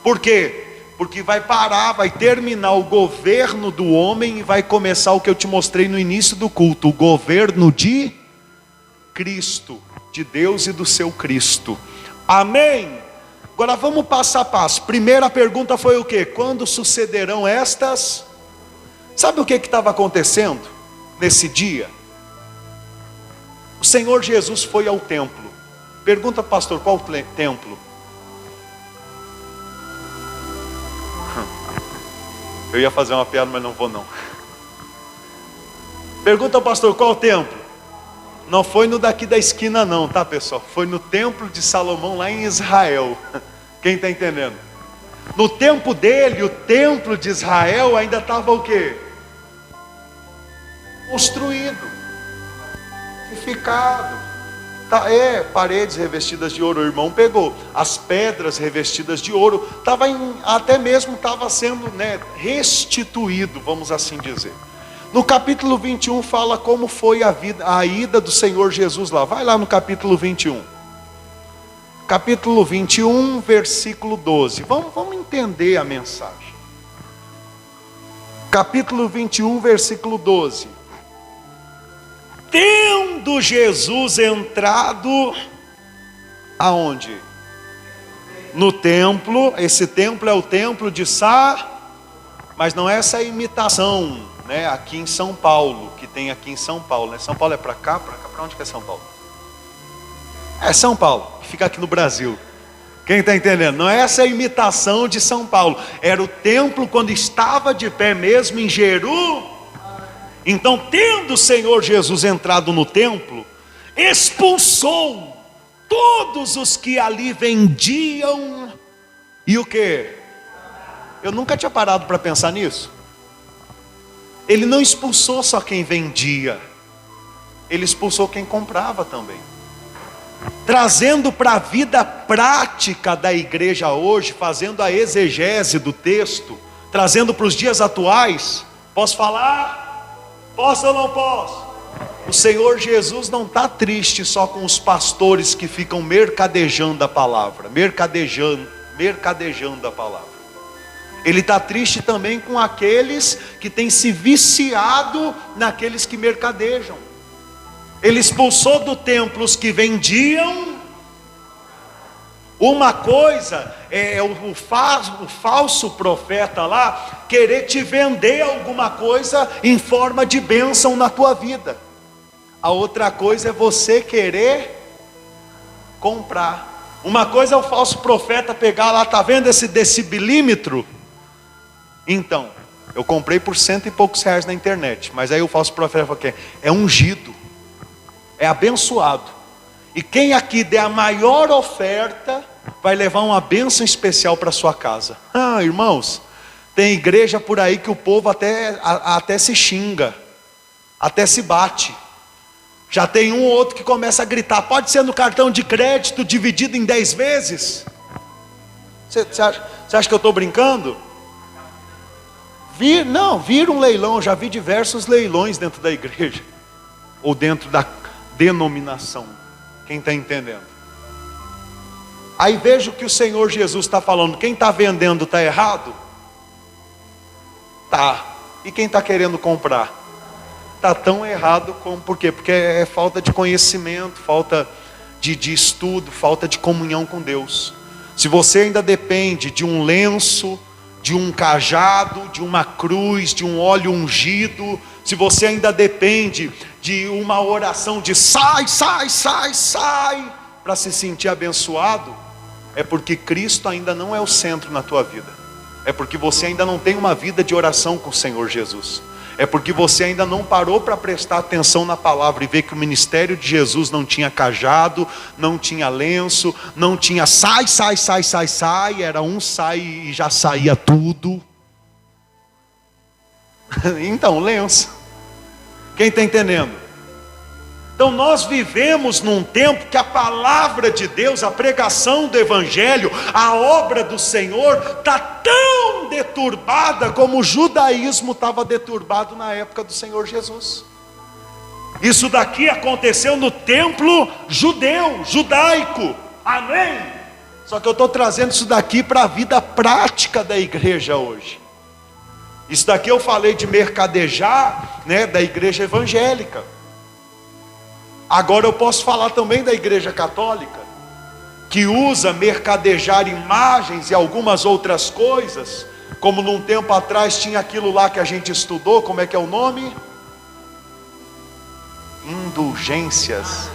Por quê? Porque vai parar, vai terminar o governo do homem e vai começar o que eu te mostrei no início do culto: o governo de Cristo, de Deus e do seu Cristo. Amém? Agora vamos passo a passo. Primeira pergunta foi o quê? Quando sucederão estas? Sabe o que estava acontecendo nesse dia? O Senhor Jesus foi ao templo. Pergunta, pastor, qual templo? Eu ia fazer uma piada, mas não vou não. Pergunta, pastor, qual templo? Não foi no daqui da esquina não, tá, pessoal? Foi no templo de Salomão, lá em Israel. Quem está entendendo? No tempo dele, o templo de Israel ainda estava o quê? Construído, edificado. Paredes revestidas de ouro. O irmão pegou as pedras revestidas de ouro. Até mesmo estava sendo, restituído, vamos assim dizer. No capítulo 21 fala como foi a ida do Senhor Jesus lá. Vai lá no capítulo 21. Capítulo 21, versículo 12. Vamos entender a mensagem. Capítulo 21, versículo 12. Tendo Jesus entrado aonde? No templo. Esse templo é o templo de mas não é essa imitação, aqui em São Paulo, que tem aqui em São Paulo, São Paulo é para cá, para onde que é São Paulo? É São Paulo, que fica aqui no Brasil. Quem está entendendo? Não é essa imitação de São Paulo. Era o templo quando estava de pé mesmo em Jerusalém. Então, tendo o Senhor Jesus entrado no templo, expulsou todos os que ali vendiam. E o quê? Eu nunca tinha parado para pensar nisso. Ele não expulsou só quem vendia, ele expulsou quem comprava também. Trazendo para a vida prática da igreja hoje, fazendo a exegese do texto, trazendo para os dias atuais. Posso falar? Posso ou não posso? O Senhor Jesus não está triste só com os pastores que ficam mercadejando a palavra, mercadejando a palavra. Ele está triste também com aqueles que têm se viciado naqueles que mercadejam. Ele expulsou do templo os que vendiam. Uma coisa é o falso profeta lá querer te vender alguma coisa em forma de bênção na tua vida. A outra coisa é você querer comprar. Uma coisa é o falso profeta pegar lá, tá vendo esse decibelímetro? Então, eu comprei por R$100 e poucos na internet, mas aí o falso profeta fala que é ungido, é abençoado. E quem aqui der a maior oferta vai levar uma bênção especial para sua casa. Ah, irmãos, tem igreja por aí que o povo até se xinga, até se bate. Já tem um ou outro que começa a gritar, pode ser no cartão de crédito dividido em 10 vezes? Você acha que eu estou brincando? Vira um leilão, já vi diversos leilões dentro da igreja, ou dentro da denominação, quem está entendendo? Aí vejo que o Senhor Jesus está falando, quem está vendendo está errado? Tá, e quem está querendo comprar? Está tão errado como, por quê? Porque é falta de conhecimento, falta de estudo, falta de comunhão com Deus. Se você ainda depende de um lenço, de um cajado, de uma cruz, de um óleo ungido, se você ainda depende de uma oração de sai, para se sentir abençoado, é porque Cristo ainda não é o centro na tua vida. É porque você ainda não tem uma vida de oração com o Senhor Jesus. É porque você ainda não parou para prestar atenção na palavra e ver que o ministério de Jesus não tinha cajado, não tinha lenço, não tinha sai, era um sai e já saía tudo. Então, lenço. Quem está entendendo? Então nós vivemos num tempo que a palavra de Deus, a pregação do Evangelho, a obra do Senhor está tão deturbada como o judaísmo estava deturbado na época do Senhor Jesus. Isso daqui aconteceu no templo judaico, amém? Só que eu estou trazendo isso daqui para a vida prática da igreja hoje. Isso daqui eu falei de mercadejar, né, da igreja evangélica. Agora eu posso falar também da igreja católica, que usa mercadejar imagens e algumas outras coisas, como num tempo atrás tinha aquilo lá que a gente estudou, como é que é o nome? Indulgências,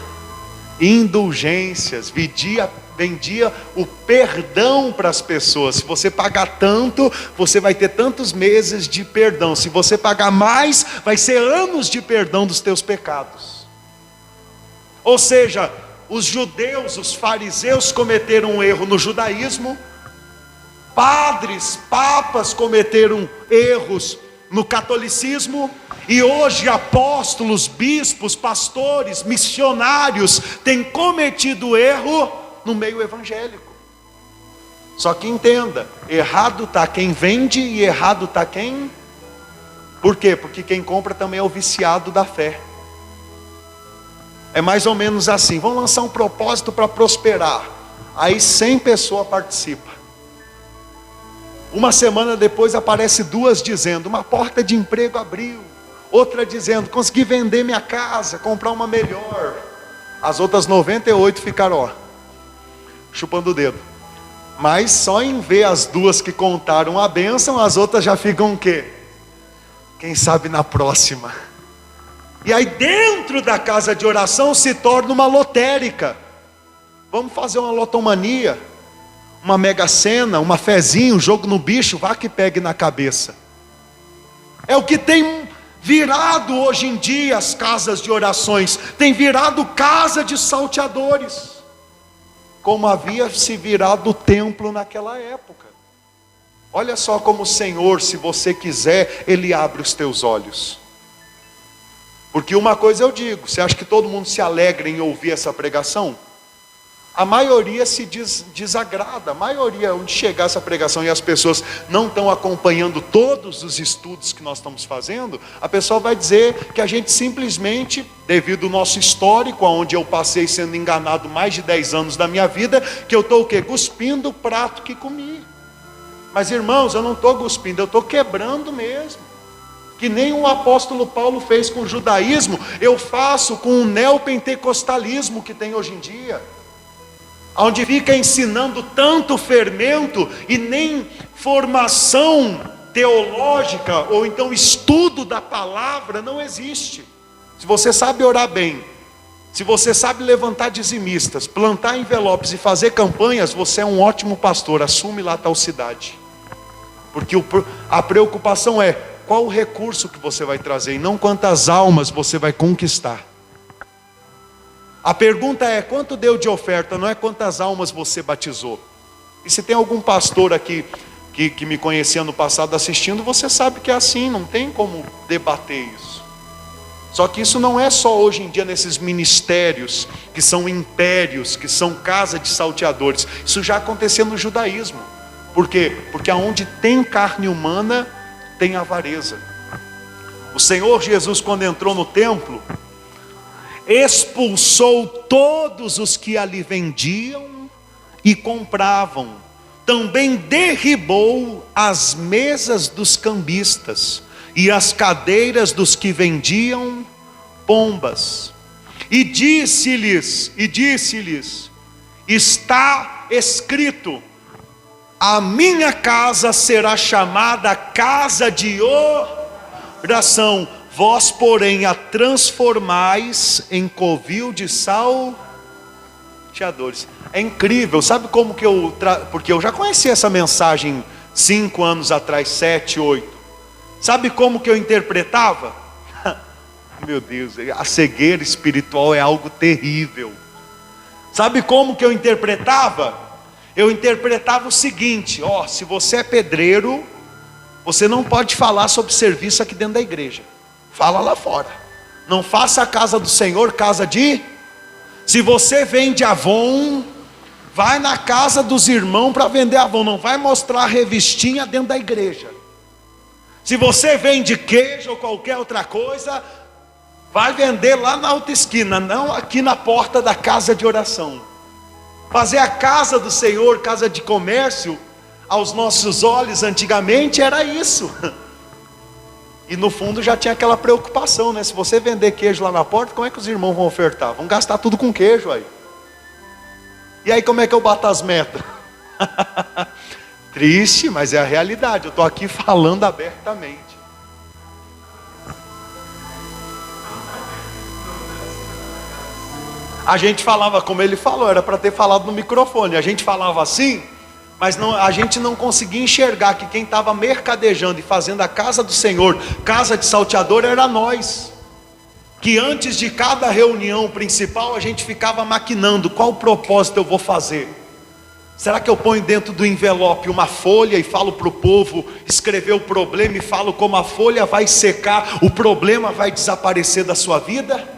vendia o perdão para as pessoas. Se você pagar tanto, você vai ter tantos meses de perdão. Se você pagar mais, vai ser anos de perdão dos teus pecados. Ou seja, os judeus, os fariseus cometeram um erro no judaísmo, padres, papas cometeram erros no catolicismo, e hoje apóstolos, bispos, pastores, missionários têm cometido erro no meio evangélico. Só que entenda, errado está quem vende e errado está quem? Por quê? Porque quem compra também é o viciado da fé. É mais ou menos assim, vamos lançar um propósito para prosperar, aí 100 pessoas participam. Uma semana depois aparece 2 dizendo, uma porta de emprego abriu. Outra dizendo, consegui vender minha casa, comprar uma melhor. As outras 98 ficaram, chupando o dedo. Mas só em ver as 2 que contaram a bênção, as outras já ficam o quê? Quem sabe na próxima. E aí dentro da casa de oração se torna uma lotérica. Vamos fazer uma lotomania, uma mega sena, uma fezinha, um jogo no bicho, vá que pegue na cabeça. É o que tem virado hoje em dia as casas de orações, tem virado casa de salteadores, como havia se virado o templo naquela época. Olha só como o Senhor, se você quiser, Ele abre os teus olhos. Porque uma coisa eu digo, você acha que todo mundo se alegra em ouvir essa pregação? A maioria se desagrada, a maioria, onde chegar essa pregação e as pessoas não estão acompanhando todos os estudos que nós estamos fazendo, a pessoa vai dizer que a gente simplesmente, devido ao nosso histórico, onde eu passei sendo enganado mais de 10 anos da minha vida, que eu estou o quê? Cuspindo o prato que comi. Mas irmãos, eu não estou cuspindo, eu estou quebrando mesmo. Que nem o apóstolo Paulo fez com o judaísmo, eu faço com o neopentecostalismo que tem hoje em dia. Onde fica ensinando tanto fermento e nem formação teológica ou então estudo da palavra não existe. Se você sabe orar bem, se você sabe levantar dizimistas, plantar envelopes e fazer campanhas, você é um ótimo pastor, assume lá a tal cidade. Porque a preocupação é qual o recurso que você vai trazer e não quantas almas você vai conquistar. A pergunta é, quanto deu de oferta, não é quantas almas você batizou. E se tem algum pastor aqui que me conhecia no passado assistindo, você sabe que é assim, não tem como debater isso. Só que isso não é só hoje em dia nesses ministérios, que são impérios, que são casa de salteadores. Isso já acontecia no judaísmo. Por quê? Porque aonde tem carne humana, tem avareza. O Senhor Jesus, quando entrou no templo, expulsou todos os que ali vendiam e compravam. Também derribou as mesas dos cambistas e as cadeiras dos que vendiam pombas. E disse-lhes, está escrito: a minha casa será chamada casa de oração. Vós, porém, a transformais em covil de salteadores. É incrível, sabe como que porque eu já conheci essa mensagem 5 anos atrás, 7, 8. Sabe como que eu interpretava? Meu Deus, a cegueira espiritual é algo terrível. Sabe como que eu interpretava? Eu interpretava o seguinte: se você é pedreiro, você não pode falar sobre serviço aqui dentro da igreja. Fala lá fora. Não faça a casa do Senhor casa de... Se você vende Avon, vai na casa dos irmãos para vender Avon. Não vai mostrar a revistinha dentro da igreja. Se você vende queijo ou qualquer outra coisa, vai vender lá na outra esquina, não aqui na porta da casa de oração. Fazer a casa do Senhor, casa de comércio, aos nossos olhos antigamente era isso. E no fundo já tinha aquela preocupação, né? Se você vender queijo lá na porta, como é que os irmãos vão ofertar? Vão gastar tudo com queijo aí. E aí como é que eu bato as metas? Triste, mas é a realidade. Eu estou aqui falando abertamente. A gente falava, como ele falou, era para ter falado no microfone. A gente falava assim, mas a gente não conseguia enxergar que quem estava mercadejando e fazendo a casa do Senhor, casa de salteador, era nós. Que antes de cada reunião principal a gente ficava maquinando, qual propósito eu vou fazer? Será que eu ponho dentro do envelope uma folha e falo para o povo escrever o problema e falo como a folha vai secar, o problema vai desaparecer da sua vida?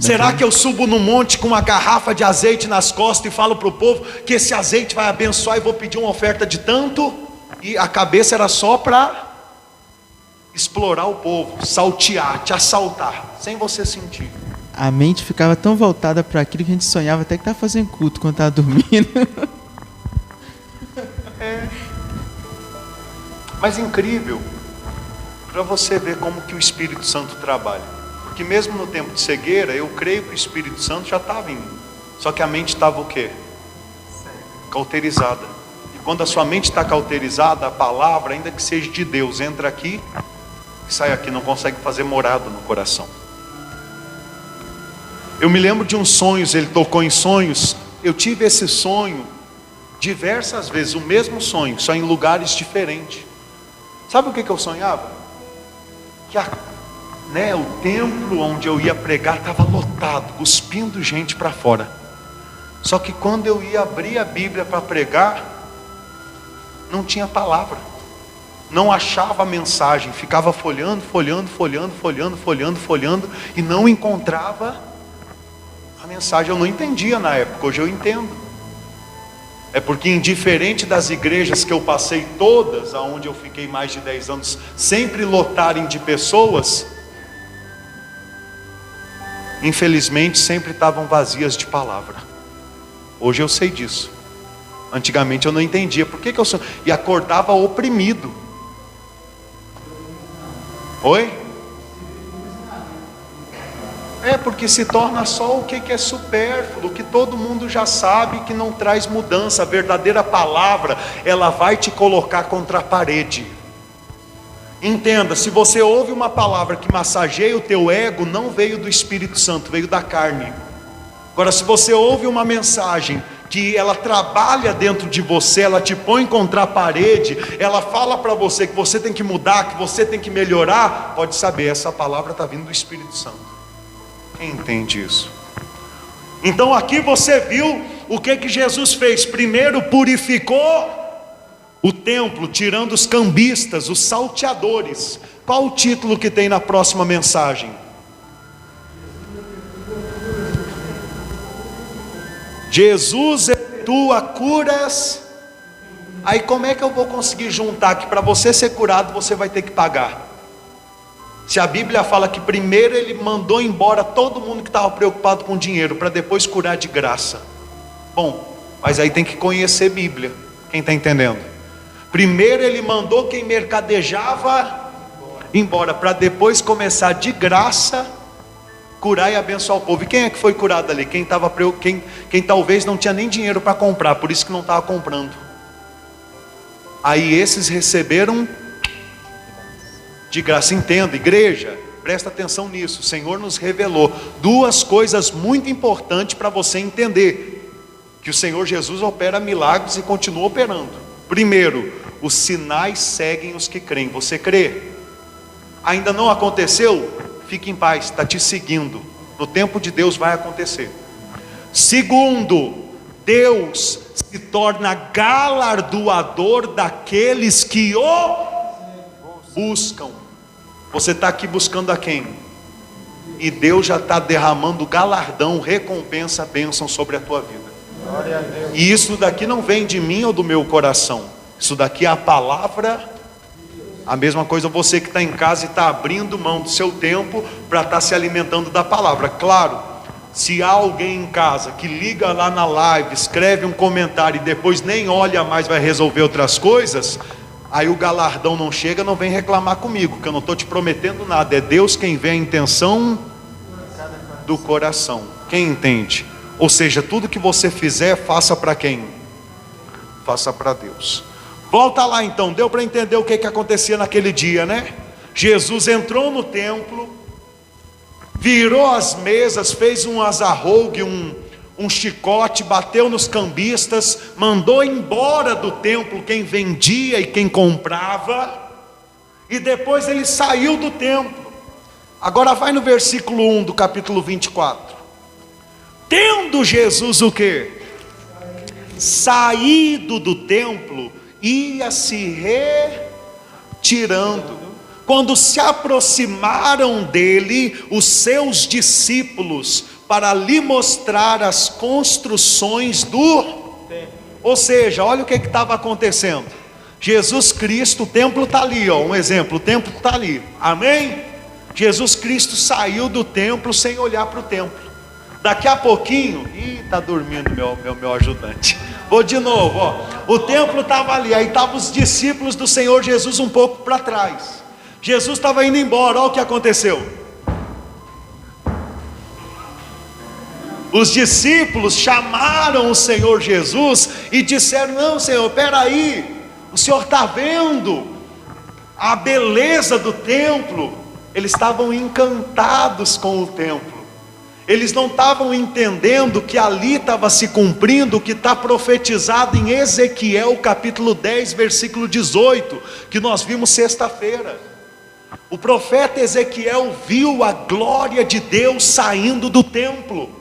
Será que eu subo no monte com uma garrafa de azeite nas costas e falo para o povo que esse azeite vai abençoar e vou pedir uma oferta de tanto? E a cabeça era só para explorar o povo, saltear, te assaltar, sem você sentir. A mente ficava tão voltada para aquilo que a gente sonhava até que estava fazendo culto quando estava dormindo. Mas incrível, para você ver como que o Espírito Santo trabalha. Porque mesmo no tempo de cegueira, eu creio que o Espírito Santo já estava em mim. Só que a mente estava o quê? Cauterizada. E quando a sua mente está cauterizada, a palavra, ainda que seja de Deus, entra aqui e sai aqui, não consegue fazer morada no coração. Eu me lembro de uns sonhos, ele tocou em sonhos. Eu tive esse sonho diversas vezes, o mesmo sonho, só em lugares diferentes. Sabe o que eu sonhava? Que o templo onde eu ia pregar estava lotado, cuspindo gente para fora. Só que quando eu ia abrir a Bíblia para pregar, não tinha palavra, não achava a mensagem, ficava folhando e não encontrava a mensagem. Eu não entendia na época, hoje eu entendo. É porque, indiferente das igrejas que eu passei todas, aonde eu fiquei mais de 10 anos, sempre lotarem de pessoas, infelizmente sempre estavam vazias de palavra. Hoje eu sei disso. Antigamente eu não entendia por que eu sou, e acordava oprimido. Oi? É porque se torna só o que é supérfluo, que todo mundo já sabe, que não traz mudança. A verdadeira palavra, ela vai te colocar contra a parede. Entenda, se você ouve uma palavra que massageia o teu ego, não veio do Espírito Santo, veio da carne. Agora, se você ouve uma mensagem que ela trabalha dentro de você, ela te põe contra a parede, ela fala para você que você tem que mudar, que você tem que melhorar, pode saber, essa palavra está vindo do Espírito Santo. Quem entende isso? Então aqui você viu o que Jesus fez. Primeiro purificou o templo, tirando os cambistas, os salteadores. Qual o título que tem na próxima mensagem? Jesus efetua curas. Aí como é que eu vou conseguir juntar que para você ser curado você vai ter que pagar? Se a Bíblia fala que primeiro ele mandou embora todo mundo que estava preocupado com dinheiro, para depois curar de graça. Bom, mas aí tem que conhecer Bíblia. Quem está entendendo? Primeiro ele mandou quem mercadejava embora, para depois começar de graça curar e abençoar o povo. E quem é que foi curado ali? Quem talvez não tinha nem dinheiro para comprar, por isso que não estava comprando. Aí esses receberam de graça. Entenda, igreja, presta atenção nisso. O Senhor nos revelou duas coisas muito importantes para você entender: que o Senhor Jesus opera milagres e continua operando. Primeiro, os sinais seguem os que creem. Você crê? Ainda não aconteceu? Fique em paz, está te seguindo. No tempo de Deus vai acontecer. Segundo, Deus se torna galardoador daqueles que o buscam. Você está aqui buscando a quem? E Deus já está derramando galardão, recompensa, bênção sobre a tua vida. Glória a Deus. E isso daqui não vem de mim ou do meu coração. Isso daqui é a palavra. A mesma coisa você que está em casa e está abrindo mão do seu tempo para estar se alimentando da palavra. Claro, se há alguém em casa que liga lá na live, escreve um comentário e depois nem olha mais, vai resolver outras coisas, aí o galardão não chega, não vem reclamar comigo, que eu não estou te prometendo nada. É Deus quem vê a intenção do coração. Quem entende? Ou seja, tudo que você fizer, faça para quem? Faça para Deus. Volta lá então, deu para entender o que acontecia naquele dia, né? Jesus entrou no templo, virou as mesas, fez um azarrougue, um chicote, bateu nos cambistas, mandou embora do templo quem vendia e quem comprava, e depois ele saiu do templo. Agora vai no versículo 1 do capítulo 24. Tendo Jesus o quê? Saído do templo, ia se retirando. Quando se aproximaram dele os seus discípulos para lhe mostrar as construções do templo. Ou seja, olha o que estava acontecendo. Jesus Cristo, o templo está ali, ó, um exemplo, o templo está ali, amém? Jesus Cristo saiu do templo sem olhar para o templo. Daqui a pouquinho, está dormindo meu ajudante. Vou de novo, ó. O templo estava ali, aí estavam os discípulos do Senhor Jesus um pouco para trás. Jesus estava indo embora, olha o que aconteceu. Os discípulos chamaram o Senhor Jesus e disseram: não, Senhor, peraí, o Senhor está vendo a beleza do templo. Eles estavam encantados com o templo. Eles não estavam entendendo que ali estava se cumprindo o que está profetizado em Ezequiel capítulo 10, versículo 18, que nós vimos sexta-feira. O profeta Ezequiel viu a glória de Deus saindo do templo.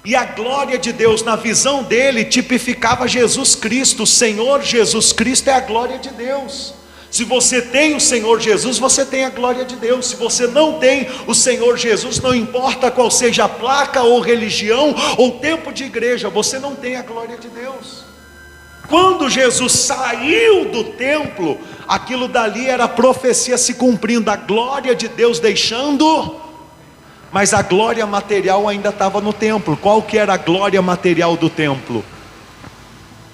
E a glória de Deus, na visão dele, tipificava Jesus Cristo. O Senhor Jesus Cristo é a glória de Deus. Se você tem o Senhor Jesus, você tem a glória de Deus. Se você não tem o Senhor Jesus, não importa qual seja a placa ou religião ou tempo de igreja, você não tem a glória de Deus. Quando Jesus saiu do templo, aquilo dali era a profecia se cumprindo, a glória de Deus deixando, mas a glória material ainda estava no templo. Qual que era a glória material do templo?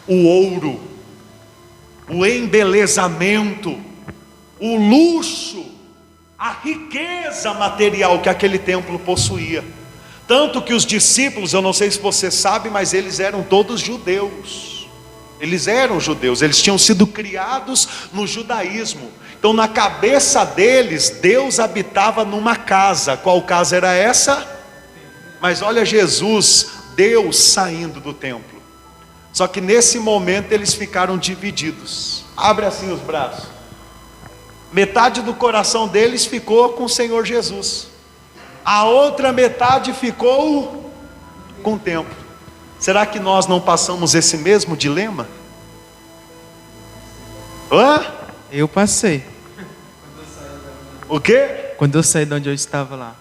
O ouro, o embelezamento, o luxo, a riqueza material que aquele templo possuía. Tanto que os discípulos, eu não sei se você sabe, mas eles eram todos judeus. Eles eram judeus, eles tinham sido criados no judaísmo. Então na cabeça deles, Deus habitava numa casa. Qual casa era essa? Mas olha Jesus, Deus saindo do templo. Só que nesse momento eles ficaram divididos. Abre assim os braços. Metade do coração deles ficou com o Senhor Jesus. A outra metade ficou com o templo. Será que nós não passamos esse mesmo dilema? Hã? Eu passei. O quê? Quando eu saí de onde eu estava lá.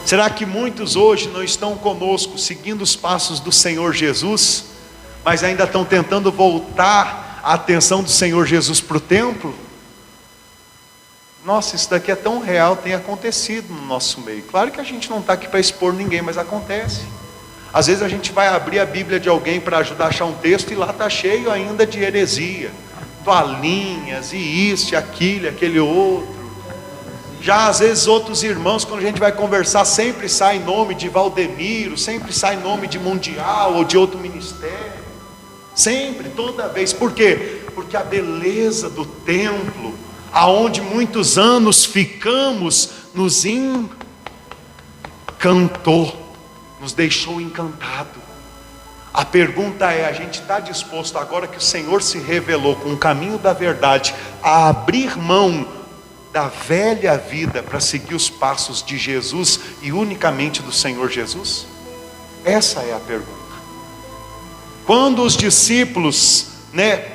Será que muitos hoje não estão conosco, seguindo os passos do Senhor Jesus, mas ainda estão tentando voltar a atenção do Senhor Jesus para o templo? Nossa, isso daqui é tão real, tem acontecido no nosso meio. Claro que a gente não está aqui para expor ninguém, mas acontece. Às vezes a gente vai abrir a Bíblia de alguém para ajudar a achar um texto, e lá está cheio ainda de heresia, toalhinhas, e isso, e aquilo, e aquele outro. Já às vezes outros irmãos, quando a gente vai conversar, sempre sai nome de Valdemiro, sempre sai nome de Mundial, ou de outro ministério. Sempre, toda vez. Por quê? Porque a beleza do templo, aonde muitos anos ficamos, nos encantou, nos deixou encantado. A pergunta é: a gente está disposto, agora que o Senhor se revelou com o caminho da verdade, a abrir mão da velha vida para seguir os passos de Jesus e unicamente do Senhor Jesus? Essa é a pergunta. Quando os discípulos,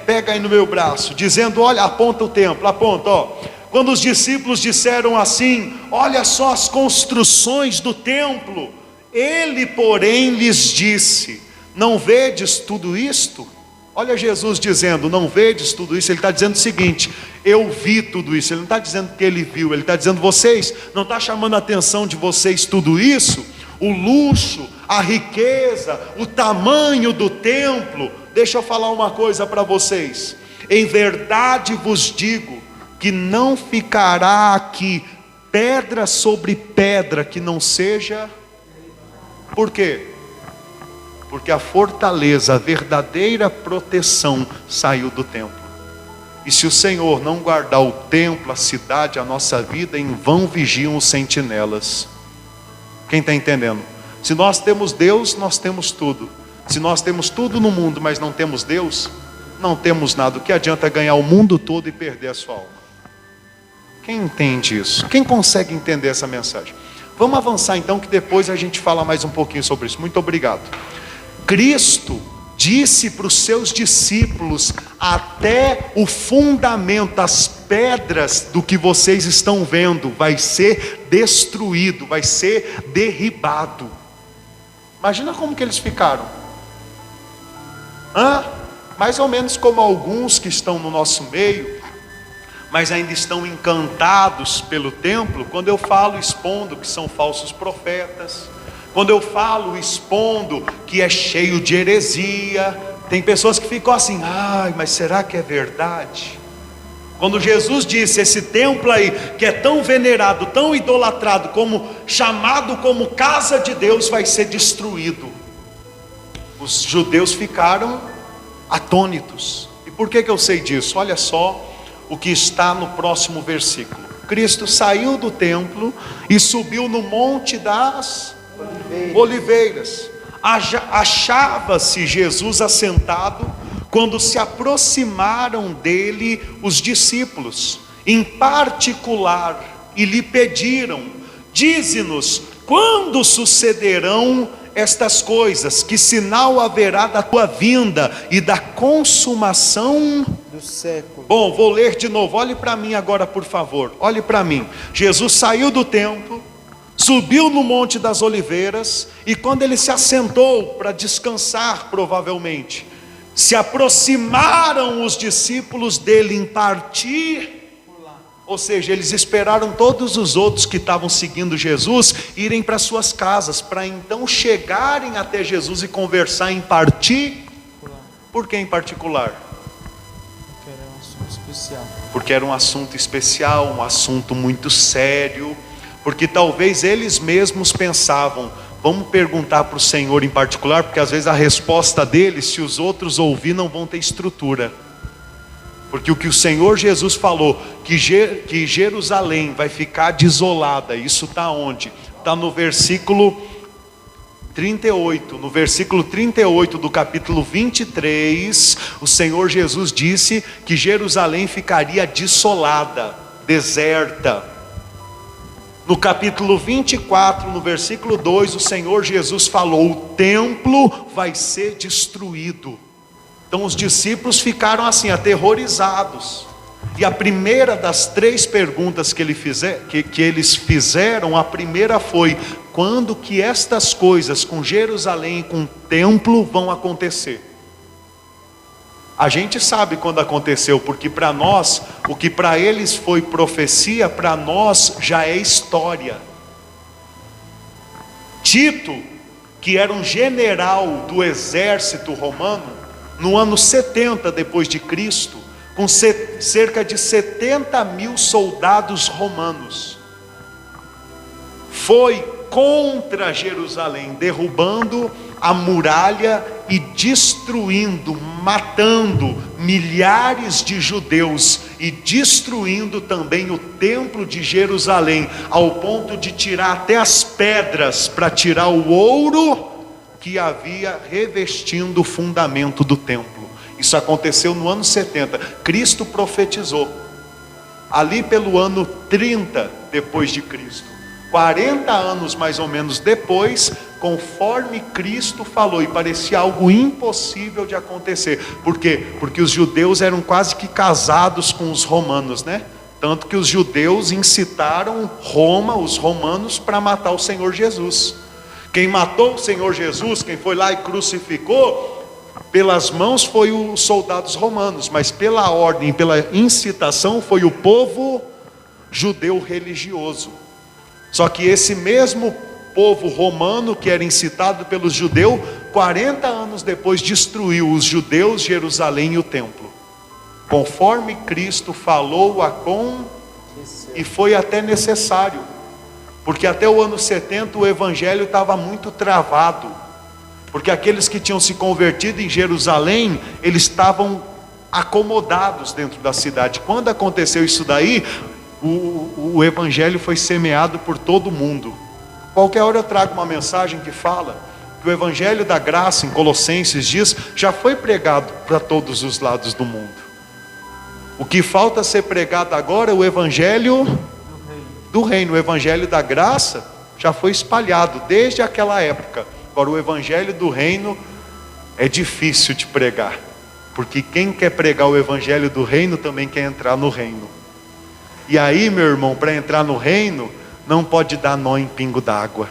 pega aí no meu braço, dizendo, olha, aponta o templo, aponta, ó. Quando os discípulos disseram assim, olha só as construções do templo, ele porém lhes disse, não vedes tudo isto? Olha Jesus dizendo, não vedes tudo isso? Ele está dizendo o seguinte, eu vi tudo isso. Ele não está dizendo que ele viu, ele está dizendo, vocês, não está chamando a atenção de vocês tudo isso? O luxo, a riqueza, o tamanho do templo. Deixa eu falar uma coisa para vocês, em verdade vos digo, que não ficará aqui pedra sobre pedra que não seja. Por quê? Porque a fortaleza, a verdadeira proteção saiu do templo. E se o Senhor não guardar o templo, a cidade, a nossa vida, em vão vigiam os sentinelas. Quem está entendendo? Se nós temos Deus, nós temos tudo. Se nós temos tudo no mundo, mas não temos Deus, não temos nada. O que adianta ganhar o mundo todo e perder a sua alma? Quem entende isso? Quem consegue entender essa mensagem? Vamos avançar então, que depois a gente fala mais um pouquinho sobre isso. Muito obrigado. Cristo disse para os seus discípulos, até o fundamento, as pedras do que vocês estão vendo, vai ser destruído, vai ser derribado. Imagina como que eles ficaram. Mais ou menos como alguns que estão no nosso meio, mas ainda estão encantados pelo templo, quando eu falo expondo que são falsos profetas, quando eu falo expondo que é cheio de heresia, tem pessoas que ficam assim, mas será que é verdade? Quando Jesus disse, esse templo aí, que é tão venerado, tão idolatrado, como chamado como casa de Deus, vai ser destruído. Os judeus ficaram atônitos. E por que eu sei disso? Olha só o que está no próximo versículo. Cristo saiu do templo e subiu no monte das Oliveiras. Achava-se Jesus assentado quando se aproximaram dele os discípulos, em particular, e lhe pediram, dize-nos, quando sucederão estas coisas? Que sinal haverá da tua vinda e da consumação do século? Bom, vou ler de novo, olhe para mim agora por favor, olhe para mim. Jesus saiu do templo, subiu no Monte das Oliveiras, e quando ele se assentou para descansar, provavelmente, se aproximaram os discípulos dele em partir, ou seja, eles esperaram todos os outros que estavam seguindo Jesus irem para suas casas, para então chegarem até Jesus e conversar em partir. Por que em particular? Que era um assunto especial. Porque era um assunto especial, um assunto muito sério, porque talvez eles mesmos pensavam, vamos perguntar para o Senhor em particular, porque às vezes a resposta deles, se os outros ouvir, não vão ter estrutura. Porque o que o Senhor Jesus falou, que Jerusalém vai ficar desolada, isso está onde? Está no versículo 38, no versículo 38 do capítulo 23, o Senhor Jesus disse que Jerusalém ficaria desolada, deserta. No capítulo 24, no versículo 2, o Senhor Jesus falou, o templo vai ser destruído. Então os discípulos ficaram assim, aterrorizados. E a primeira das 3 perguntas que eles fizeram, a primeira foi, quando que estas coisas com Jerusalém e com o templo vão acontecer? A gente sabe quando aconteceu, porque para nós, o que para eles foi profecia, para nós já é história. Tito, que era um general do exército romano, no ano 70 depois de Cristo, com cerca de 70 mil soldados romanos, foi contra Jerusalém, derrubando a muralha e destruindo, matando milhares de judeus e destruindo também o templo de Jerusalém, ao ponto de tirar até as pedras para tirar o ouro que havia revestindo o fundamento do templo. Isso aconteceu no ano 70. Cristo profetizou ali pelo ano 30 depois de Cristo. 40 anos mais ou menos depois, conforme Cristo falou, e parecia algo impossível de acontecer. Por quê? Porque os judeus eram quase que casados com os romanos, né? Tanto que os judeus incitaram os romanos, para matar o Senhor Jesus. Quem matou o Senhor Jesus, quem foi lá e crucificou, pelas mãos foi os soldados romanos, mas pela ordem, pela incitação, foi o povo judeu religioso. Só que esse mesmo povo romano, que era incitado pelos judeus, 40 anos depois destruiu os judeus, Jerusalém e o templo. Conforme Cristo falou, e foi até necessário, porque até o ano 70 o evangelho estava muito travado, porque aqueles que tinham se convertido em Jerusalém, eles estavam acomodados dentro da cidade. Quando aconteceu isso daí, o evangelho foi semeado por todo mundo. Qualquer hora eu trago uma mensagem que fala que o evangelho da graça, em Colossenses diz, já foi pregado para todos os lados do mundo. O que falta ser pregado agora é o evangelho do reino. O evangelho da graça já foi espalhado desde aquela época. Agora o evangelho do reino é difícil de pregar, porque quem quer pregar o evangelho do reino também quer entrar no reino. E aí, meu irmão, para entrar no reino, não pode dar nó em pingo d'água,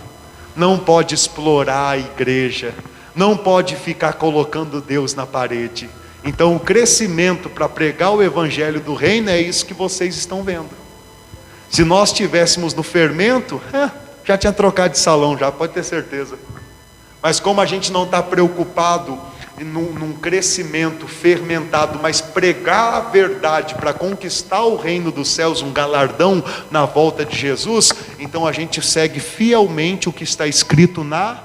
não pode explorar a igreja, não pode ficar colocando Deus na parede. Então o crescimento para pregar o evangelho do reino é isso que vocês estão vendo. Se nós estivéssemos no fermento, já tinha trocado de salão, já pode ter certeza. Mas como a gente não está preocupado num crescimento fermentado, mas pregar a verdade para conquistar o reino dos céus, um galardão na volta de Jesus, então a gente segue fielmente o que está escrito na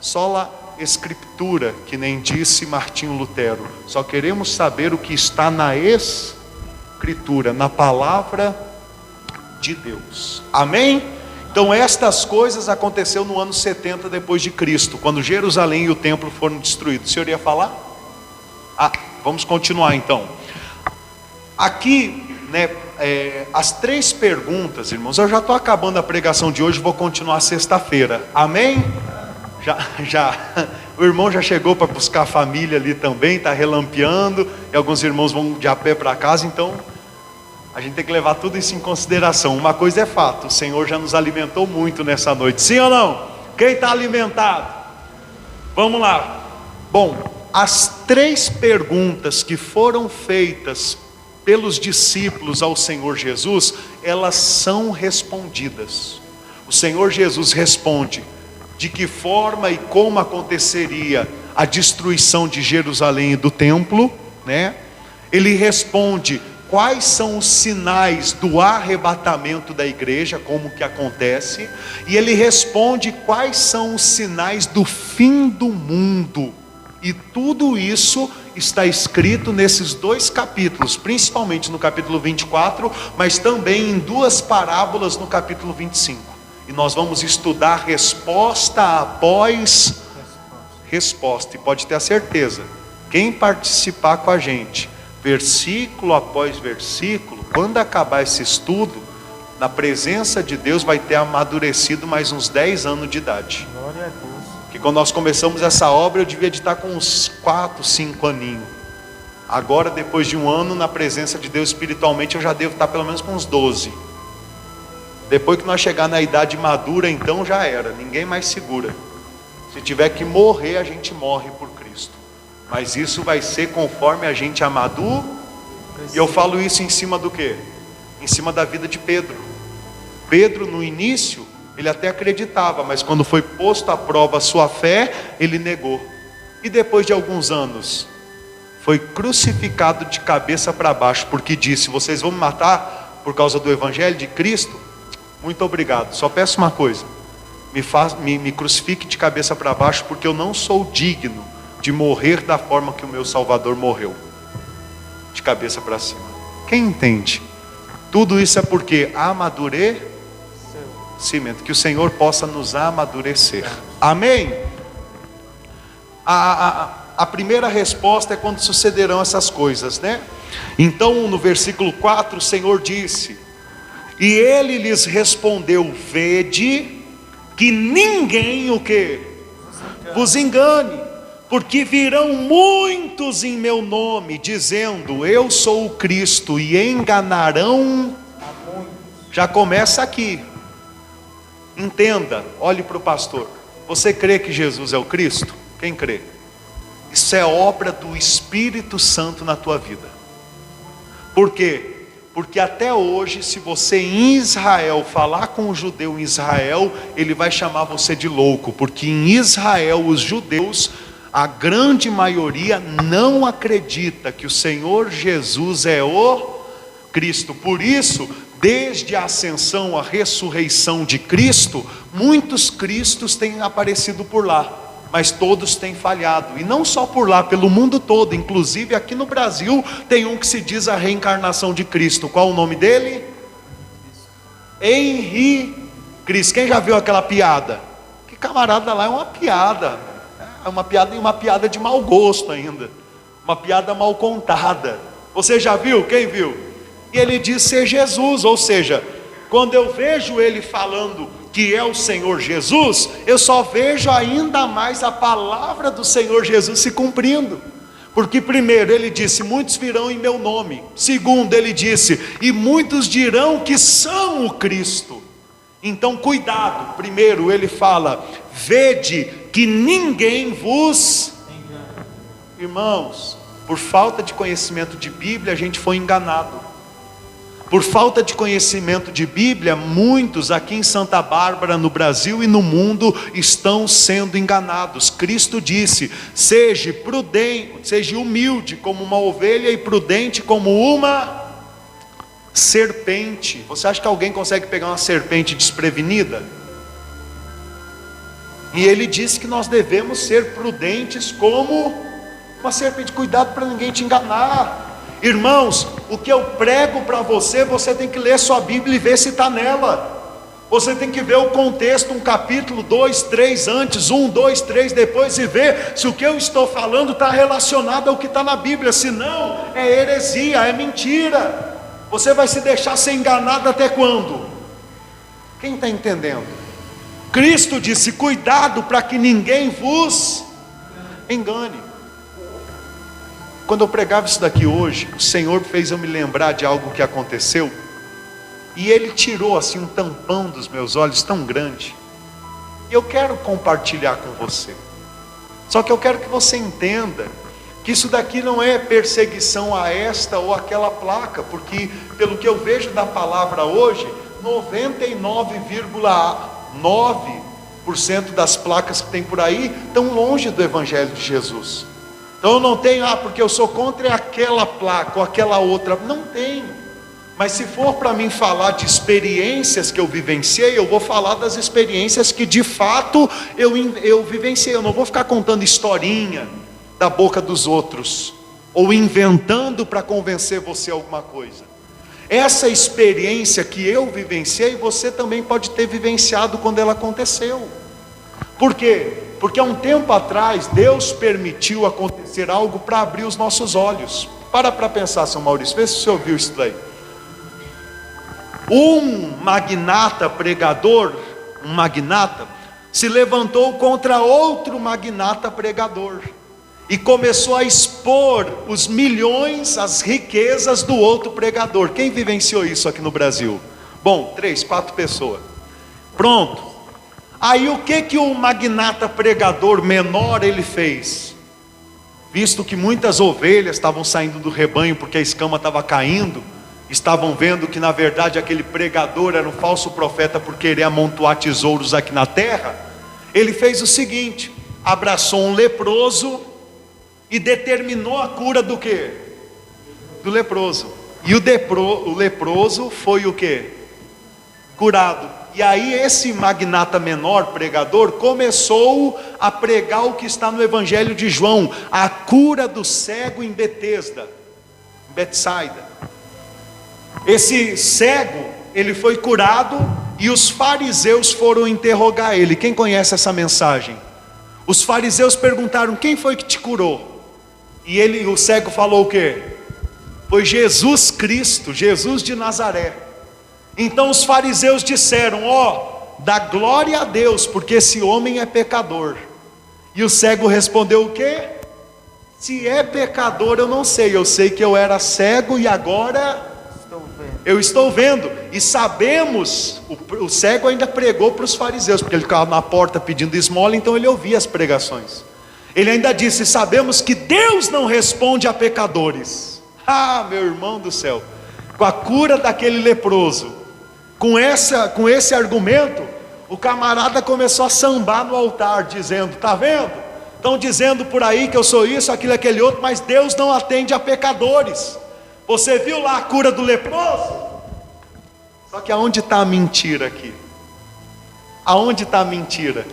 sola escritura, que nem disse Martinho Lutero. Só queremos saber o que está na escritura, na palavra de Deus. Amém? Então estas coisas aconteceram no ano 70 depois de Cristo, quando Jerusalém e o templo foram destruídos. O senhor ia falar? Vamos continuar então. Aqui, né, as 3 perguntas, irmãos. Eu já estou acabando a pregação de hoje, vou continuar sexta-feira. Amém? Já. O irmão já chegou para buscar a família ali também, está relampeando, e alguns irmãos vão de a pé para casa, então A gente tem que levar tudo isso em consideração. Uma coisa é fato, o Senhor já nos alimentou muito nessa noite. Sim ou não? Quem está alimentado? Vamos lá. Bom, as 3 perguntas que foram feitas pelos discípulos ao Senhor Jesus, elas são respondidas. O Senhor Jesus responde de que forma e como aconteceria a destruição de Jerusalém e do templo, né? Ele responde quais são os sinais do arrebatamento da igreja, como que acontece, e ele responde quais são os sinais do fim do mundo. E tudo isso está escrito nesses 2 capítulos, principalmente no capítulo 24, mas também em 2 parábolas no capítulo 25. E nós vamos estudar resposta após resposta. E pode ter a certeza, quem participar com a gente, versículo após versículo, quando acabar esse estudo, na presença de Deus vai ter amadurecido mais uns 10 anos de idade. Glória a Deus. Que quando nós começamos essa obra, eu devia de estar com uns 4, 5 aninhos. Agora, depois de um ano na presença de Deus espiritualmente, eu já devo estar pelo menos com uns 12. Depois que nós chegar na idade madura, então já era, ninguém mais segura. Se tiver que morrer, a gente morre por Cristo. Mas isso vai ser conforme a gente amadure. E eu falo isso em cima do quê? Em cima da vida de Pedro. Pedro, no início, ele até acreditava, mas quando foi posto à prova a sua fé, ele negou. E depois de alguns anos, foi crucificado de cabeça para baixo, porque disse: vocês vão me matar por causa do evangelho de Cristo? Muito obrigado, só peço uma coisa: me crucifique de cabeça para baixo, porque eu não sou digno de morrer da forma que o meu Salvador morreu, de cabeça para cima. Quem entende? Tudo isso é porque amadurecimento, que o Senhor possa nos amadurecer. Amém? A primeira resposta é quando sucederão essas coisas, né? Então no versículo 4 o Senhor disse: e ele lhes respondeu: vede que ninguém o que? Vos engane, porque virão muitos em meu nome, dizendo eu sou o Cristo, e enganarão. Já começa aqui. Entenda, olhe para o pastor. Você crê que Jesus é o Cristo? Quem crê? Isso é obra do Espírito Santo na tua vida. Por quê? Porque até hoje, se você em Israel falar com um judeu em Israel, ele vai chamar você de louco, porque em Israel os judeus, a grande maioria não acredita que o Senhor Jesus é o Cristo. Por isso, desde a ascensão, a ressurreição de Cristo, muitos cristos têm aparecido por lá, mas todos têm falhado, e não só por lá, pelo mundo todo. Inclusive aqui no Brasil tem um que se diz a reencarnação de Cristo. Qual o nome dele? Henri Cristo. Quem já viu aquela piada? Que camarada lá é uma piada, e uma piada de mau gosto ainda, uma piada mal contada. Você já viu? Quem viu? E ele diz ser Jesus, ou seja, quando eu vejo ele falando que é o Senhor Jesus, eu só vejo ainda mais a palavra do Senhor Jesus se cumprindo. Porque primeiro ele disse: muitos virão em meu nome. Segundo, ele disse: e muitos dirão que são o Cristo. Então cuidado. Primeiro ele fala: vede que ninguém vos engane. Irmãos, por falta de conhecimento de Bíblia, a gente foi enganado. Por falta de conhecimento de Bíblia, muitos aqui em Santa Bárbara, no Brasil e no mundo, estão sendo enganados. Cristo disse: seja prudente, seja humilde como uma ovelha e prudente como uma serpente. Você acha que alguém consegue pegar uma serpente desprevenida? E ele disse que nós devemos ser prudentes como uma serpente. Cuidado para ninguém te enganar. Irmãos, o que eu prego para você, você tem que ler sua Bíblia e ver se está nela. Você tem que ver o contexto, um capítulo, 2, 3 antes, 1, 2, 3 depois, e ver se o que eu estou falando está relacionado ao que está na Bíblia. Se não, é heresia, é mentira. Você vai se deixar ser enganado até quando? Quem está entendendo? Cristo disse: cuidado para que ninguém vos engane. Quando eu pregava isso daqui hoje, o Senhor fez eu me lembrar de algo que aconteceu, e Ele tirou assim um tampão dos meus olhos tão grande, e eu quero compartilhar com você. Só que eu quero que você entenda que isso daqui não é perseguição a esta ou aquela placa, porque pelo que eu vejo da palavra hoje, 99,9% das placas que tem por aí estão longe do Evangelho de Jesus. Então eu não tenho, porque eu sou contra aquela placa ou aquela outra, não tenho. Mas se for para mim falar de experiências que eu vivenciei, eu vou falar das experiências que de fato eu vivenciei. Eu não vou ficar contando historinha da boca dos outros, ou inventando para convencer você alguma coisa. Essa experiência que eu vivenciei, você também pode ter vivenciado quando ela aconteceu. Por quê? Porque há um tempo atrás, Deus permitiu acontecer algo para abrir os nossos olhos. Para pensar, São Maurício, vê se você ouviu isso daí. Um magnata pregador, se levantou contra outro magnata pregador, e começou a expor os milhões, as riquezas do outro pregador. Quem vivenciou isso aqui no Brasil? Bom, 3, 4 pessoas. Pronto. Aí o que o magnata pregador menor ele fez? Visto que muitas ovelhas estavam saindo do rebanho porque a escama estava caindo, estavam vendo que na verdade aquele pregador era um falso profeta por querer amontoar tesouros aqui na terra, ele fez o seguinte: abraçou um leproso e determinou a cura do quê? Do leproso. E o leproso foi o quê? Curado. E aí esse magnata menor pregador começou a pregar o que está no Evangelho de João, a cura do cego em Betesda, em Betsaida. Esse cego, ele foi curado e os fariseus foram interrogar ele. Quem conhece essa mensagem? Os fariseus perguntaram: quem foi que te curou? E o cego falou o quê? Foi Jesus Cristo, Jesus de Nazaré. Então os fariseus disseram: dá glória a Deus, porque esse homem é pecador. E o cego respondeu o quê? Se é pecador eu não sei, eu sei que eu era cego e agora eu estou vendo. E sabemos, o cego ainda pregou para os fariseus, porque ele ficava na porta pedindo esmola, então ele ouvia as pregações. Ele ainda disse: sabemos que Deus não responde a pecadores. Meu irmão do céu, com a cura daquele leproso, com esse argumento, o camarada começou a sambar no altar, dizendo: tá vendo? Estão dizendo por aí que eu sou isso, aquilo, aquele outro, mas Deus não atende a pecadores. Você viu lá a cura do leproso? Só que aonde está a mentira aqui? Aonde está a mentira?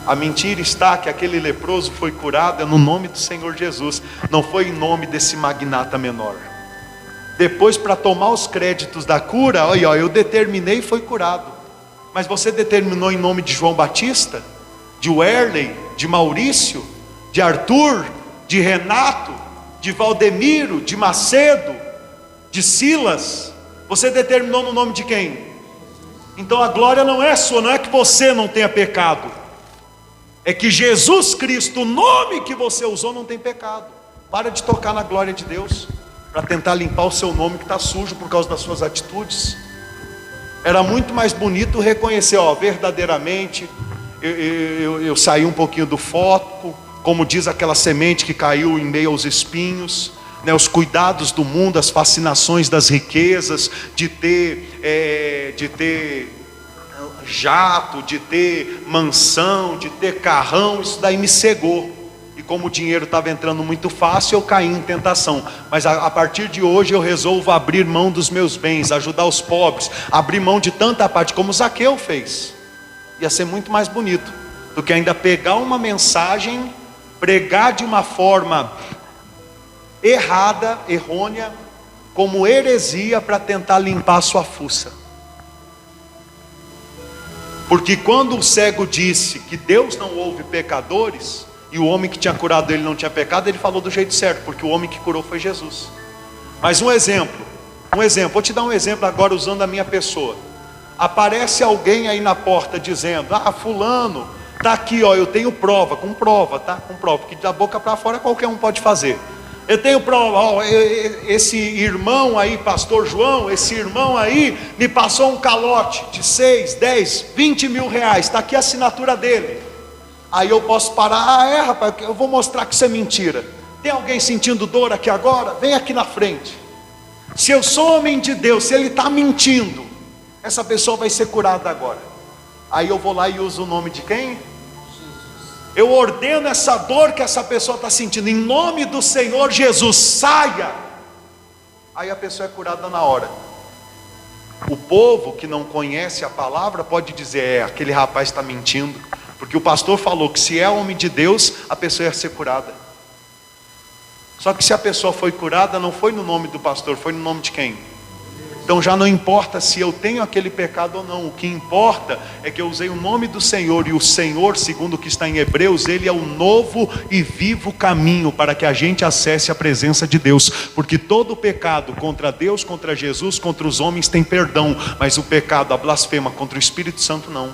A mentira está que aquele leproso foi curado no nome do Senhor Jesus, não foi em nome desse magnata menor. Depois, para tomar os créditos da cura, eu determinei e foi curado. Mas você determinou em nome de João Batista, de Werley, de Maurício, de Arthur, de Renato, de Valdemiro, de Macedo, de Silas. Você determinou no nome de quem? Então a glória não é sua, não é que você não tenha pecado, é que Jesus Cristo, o nome que você usou, não tem pecado. Para de tocar na glória de Deus para tentar limpar o seu nome que está sujo por causa das suas atitudes. Era muito mais bonito reconhecer: verdadeiramente eu saí um pouquinho do foco, como diz aquela semente que caiu em meio aos espinhos, né? Os cuidados do mundo, as fascinações das riquezas, de ter jato, de ter mansão, de ter carrão, isso daí me cegou. E como o dinheiro estava entrando muito fácil, eu caí em tentação. Mas a partir de hoje eu resolvo abrir mão dos meus bens, ajudar os pobres, abrir mão de tanta parte, como Zaqueu fez. Ia ser muito mais bonito do que ainda pegar uma mensagem, pregar de uma forma errada, errônea, como heresia, para tentar limpar a sua fuça. Porque quando o cego disse que Deus não ouve pecadores, e o homem que tinha curado ele não tinha pecado, ele falou do jeito certo, porque o homem que curou foi Jesus. Mas um exemplo, vou te dar um exemplo agora usando a minha pessoa. Aparece alguém aí na porta dizendo: fulano Tá aqui, ó, eu tenho prova, com prova, tá? Com prova, porque da boca para fora qualquer um pode fazer. Eu tenho prova, ó, esse irmão aí, pastor João, esse irmão aí me passou um calote de 6, 10, 20 mil reais, está aqui a assinatura dele. Aí eu posso parar, rapaz, eu vou mostrar que isso é mentira. Tem alguém sentindo dor aqui agora? Vem aqui na frente. Se eu sou homem de Deus, se ele está mentindo, essa pessoa vai ser curada agora. Aí eu vou lá e uso o nome de quem? Eu ordeno essa dor que essa pessoa está sentindo, em nome do Senhor Jesus, saia. Aí a pessoa é curada na hora. O povo que não conhece a palavra pode dizer, aquele rapaz está mentindo, porque o pastor falou que se é homem de Deus, a pessoa ia ser curada. Só que se a pessoa foi curada, não foi no nome do pastor, foi no nome de quem? Então já não importa se eu tenho aquele pecado ou não. O que importa é que eu usei o nome do Senhor. E o Senhor, segundo o que está em Hebreus, Ele é o novo e vivo caminho para que a gente acesse a presença de Deus. Porque todo pecado contra Deus, contra Jesus, contra os homens tem perdão. Mas o pecado, a blasfema contra o Espírito Santo não.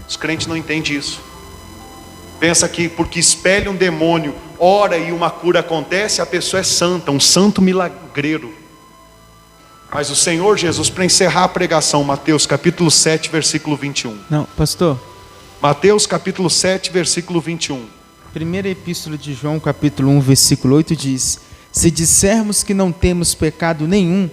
Os crentes não entendem isso. Pensa que porque espelha um demônio, ora e uma cura acontece, a pessoa é santa, um santo milagreiro. Mas o Senhor Jesus, para encerrar a pregação, Mateus capítulo 7, versículo 21. Não, pastor. Mateus capítulo 7, versículo 21. Primeira epístola de João, capítulo 1, versículo 8 diz: se dissermos que não temos pecado nenhum,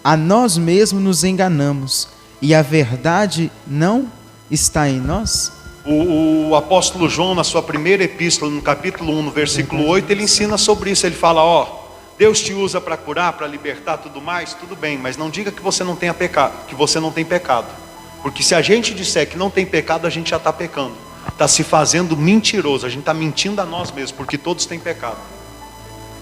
a nós mesmos nos enganamos, e a verdade não está em nós. O apóstolo João, na sua primeira epístola, no capítulo 1, no versículo 8, ele ensina sobre isso. Ele fala, Deus te usa para curar, para libertar, tudo mais, tudo bem, mas não diga que você não tenha pecado, que você não tem pecado. Porque se a gente disser que não tem pecado, a gente já está pecando. Está se fazendo mentiroso, a gente está mentindo a nós mesmos, porque todos têm pecado.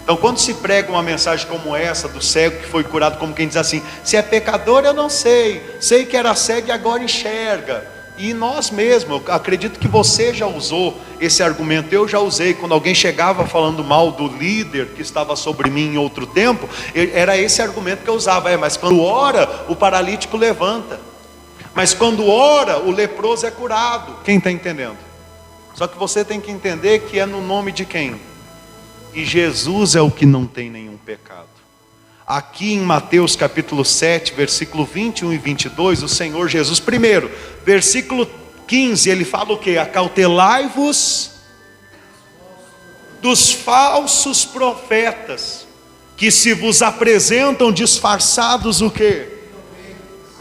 Então quando se prega uma mensagem como essa, do cego que foi curado, como quem diz assim, se é pecador eu não sei que era cego e agora enxerga. E nós mesmos, eu acredito que você já usou esse argumento, eu já usei, quando alguém chegava falando mal do líder que estava sobre mim em outro tempo, era esse argumento que eu usava, mas quando ora, o paralítico levanta, mas quando ora, o leproso é curado. Quem está entendendo? Só que você tem que entender que é no nome de quem? E Jesus é o que não tem nenhum pecado. Aqui em Mateus capítulo 7, versículo 21 e 22, o Senhor Jesus, primeiro, versículo 15, ele fala o quê? Acautelai-vos dos falsos profetas, que se vos apresentam disfarçados o quê?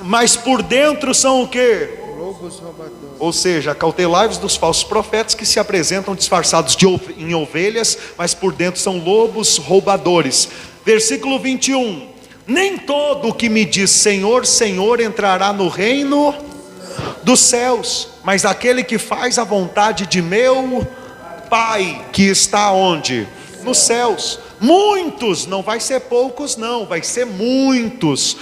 Mas por dentro são o quê? Lobos roubadores. Ou seja, acautelai-vos dos falsos profetas que se apresentam disfarçados em ovelhas, mas por dentro são lobos roubadores. Versículo 21, nem todo o que me diz Senhor, Senhor entrará no reino dos céus, mas aquele que faz a vontade de meu Pai, que está onde? Nos céus. Muitos, não vai ser poucos não, vai ser muitos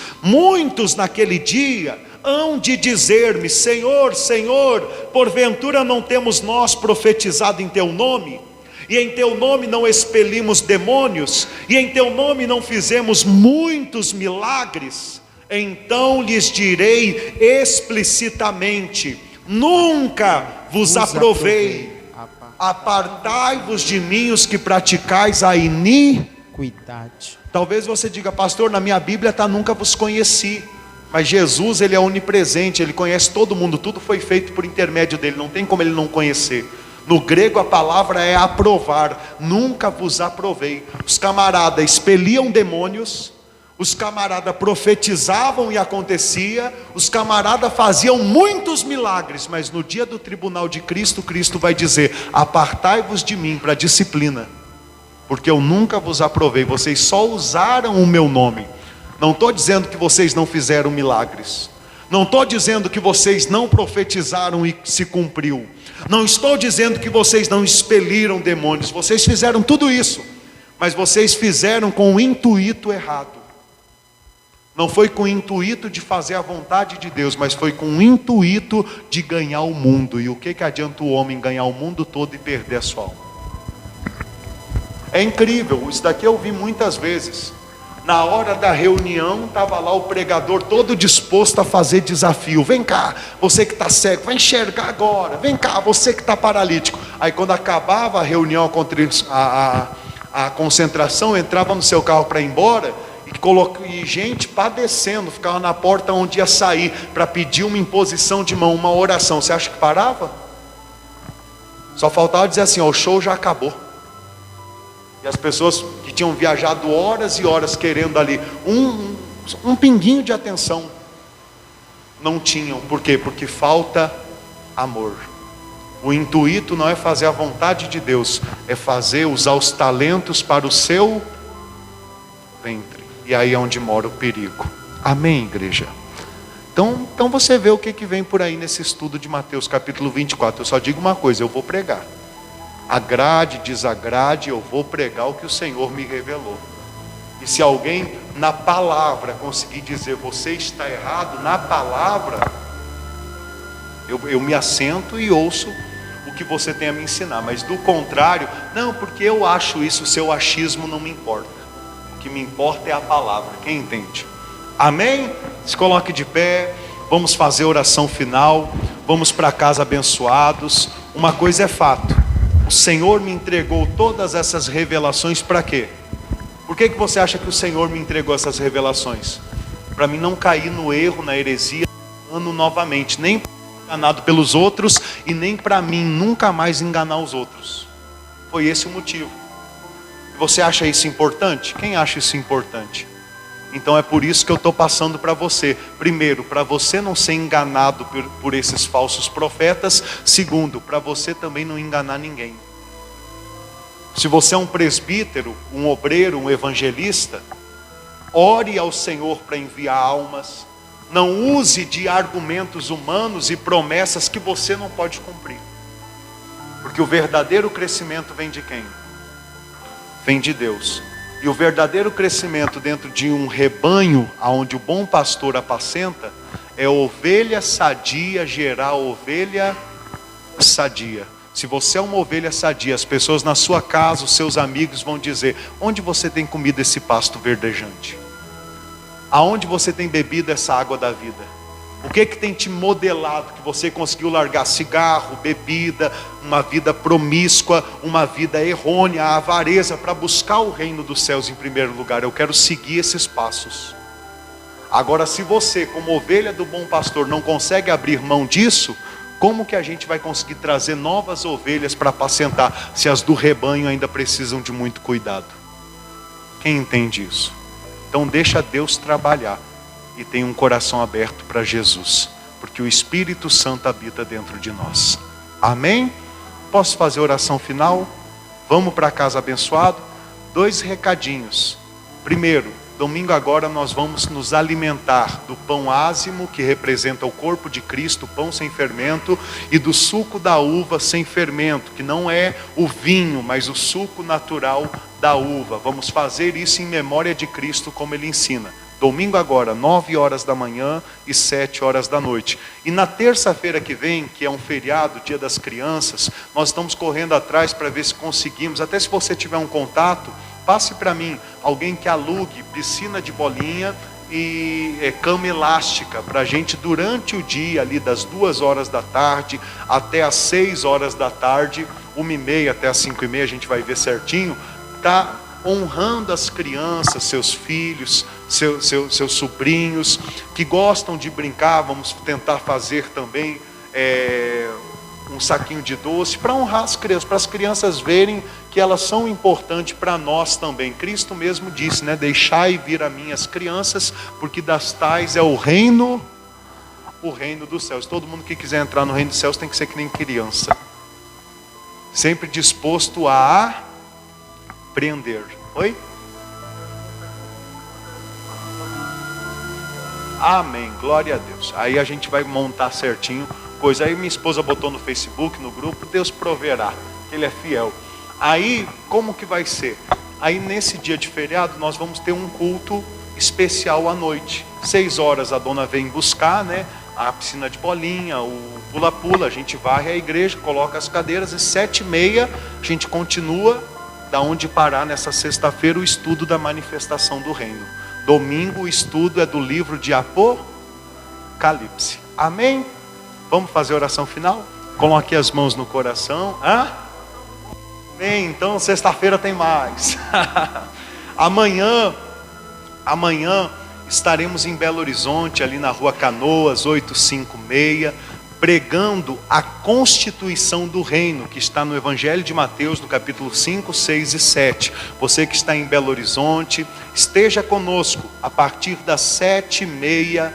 naquele dia hão de dizer-me, Senhor, Senhor, porventura não temos nós profetizado em teu nome? E em teu nome não expelimos demônios, e em teu nome não fizemos muitos milagres? Então lhes direi explicitamente, nunca vos aprovei. Apartai-vos de mim os que praticais a iniquidade. Talvez você diga, pastor, na minha Bíblia está nunca vos conheci. Mas Jesus, ele é onipresente, ele conhece todo mundo, tudo foi feito por intermédio dele, não tem como ele não conhecer. No grego a palavra é aprovar, nunca vos aprovei. Os camaradas expeliam demônios, os camaradas profetizavam e acontecia, os camaradas faziam muitos milagres, mas no dia do tribunal de Cristo, Cristo vai dizer, apartai-vos de mim para disciplina, porque eu nunca vos aprovei, vocês só usaram o meu nome. Não estou dizendo que vocês não fizeram milagres, não estou dizendo que vocês não profetizaram e se cumpriu, não estou dizendo que vocês não expeliram demônios, vocês fizeram tudo isso, mas vocês fizeram com o intuito errado. Não foi com o intuito de fazer a vontade de Deus, mas foi com o intuito de ganhar o mundo. E o que adianta o homem ganhar o mundo todo e perder a sua alma? É incrível, isso daqui eu vi muitas vezes. Na hora da reunião, estava lá o pregador todo disposto a fazer desafio. Vem cá, você que está cego, vai enxergar agora. Vem cá, você que está paralítico. Aí quando acabava a reunião, a concentração, entrava no seu carro para ir embora, e gente padecendo, ficava na porta onde ia sair, para pedir uma imposição de mão, uma oração. Você acha que parava? Só faltava dizer assim, ó, o show já acabou. E as pessoas que tinham viajado horas e horas querendo ali um pinguinho de atenção, não tinham. Por quê? Porque falta amor. O intuito não é fazer a vontade de Deus, é usar os talentos para o seu ventre. E aí é onde mora o perigo. Amém, igreja? Então você vê o que vem por aí nesse estudo de Mateus capítulo 24. Eu só digo uma coisa, eu vou pregar. Agrade, desagrade, eu vou pregar o que o Senhor me revelou. E se alguém na palavra conseguir dizer, você está errado, na palavra, eu me assento e ouço o que você tem a me ensinar. Mas do contrário, não, porque eu acho isso, o seu achismo não me importa. O que me importa é a palavra, quem entende? Amém? Se coloque de pé, vamos fazer a oração final, vamos para casa abençoados. Uma coisa é fato, o Senhor me entregou todas essas revelações para quê? Por que você acha que o Senhor me entregou essas revelações? Para mim não cair no erro, na heresia, novamente, nem enganado pelos outros e nem para mim nunca mais enganar os outros. Foi esse o motivo. Você acha isso importante? Quem acha isso importante? Então é por isso que eu estou passando para você. Primeiro, para você não ser enganado por esses falsos profetas. Segundo, para você também não enganar ninguém. Se você é um presbítero, um obreiro, um evangelista, ore ao Senhor para enviar almas. Não use de argumentos humanos e promessas que você não pode cumprir. Porque o verdadeiro crescimento vem de quem? Vem de Deus. E o verdadeiro crescimento dentro de um rebanho, onde o bom pastor apacenta, é ovelha sadia gerar ovelha sadia. Se você é uma ovelha sadia, as pessoas na sua casa, os seus amigos vão dizer, onde você tem comido esse pasto verdejante? Aonde você tem bebido essa água da vida? O que tem te modelado que você conseguiu largar cigarro, bebida, uma vida promíscua, uma vida errônea, a avareza, para buscar o reino dos céus em primeiro lugar? Eu quero seguir esses passos. Agora, se você, como ovelha do bom pastor, não consegue abrir mão disso, como que a gente vai conseguir trazer novas ovelhas para apacentar, se as do rebanho ainda precisam de muito cuidado? Quem entende isso? Então deixa Deus trabalhar. E tem um coração aberto para Jesus, porque o Espírito Santo habita dentro de nós. Amém? Posso fazer oração final? Vamos para casa abençoado? 2 recadinhos. Primeiro, domingo agora nós vamos nos alimentar do pão ázimo, que representa o corpo de Cristo, pão sem fermento, e do suco da uva sem fermento, que não é o vinho, mas o suco natural da uva. Vamos fazer isso em memória de Cristo, como Ele ensina. Domingo agora, 9 horas da manhã e 7 horas da noite. E na terça-feira que vem, que é um feriado, Dia das Crianças, nós estamos correndo atrás para ver se conseguimos, até se você tiver um contato, passe para mim, alguém que alugue piscina de bolinha e cama elástica, para a gente durante o dia, ali das 2 horas da tarde até as 6 horas da tarde, 1h30 até as 5h30, a gente vai ver certinho, tá honrando as crianças, seus filhos, seus sobrinhos, que gostam de brincar. Vamos tentar fazer também um saquinho de doce, para honrar as crianças, para as crianças verem que elas são importantes para nós também. Cristo mesmo disse, né? Deixai vir a mim as crianças, porque das tais é o reino dos céus. Todo mundo que quiser entrar no reino dos céus tem que ser que nem criança, sempre disposto a aprender. Oi? Amém, glória a Deus. Aí a gente vai montar certinho coisa. Aí minha esposa botou no Facebook, no grupo, Deus proverá, Ele é fiel. Aí, como que vai ser? Aí nesse dia de feriado nós vamos ter um culto especial à noite. 6 horas a dona vem buscar, né? A piscina de bolinha, o pula-pula, a gente varre a igreja, coloca as cadeiras, e 7h30 a gente continua da onde parar nessa sexta-feira o estudo da manifestação do reino. Domingo o estudo é do livro de Apocalipse. Amém? Vamos fazer a oração final? Coloque as mãos no coração. Amém? Então sexta-feira tem mais. Amanhã estaremos em Belo Horizonte, ali na Rua Canoas, 856, pregando a constituição do reino, que está no Evangelho de Mateus, no capítulo 5, 6 e 7. Você que está em Belo Horizonte, esteja conosco a partir das 7h30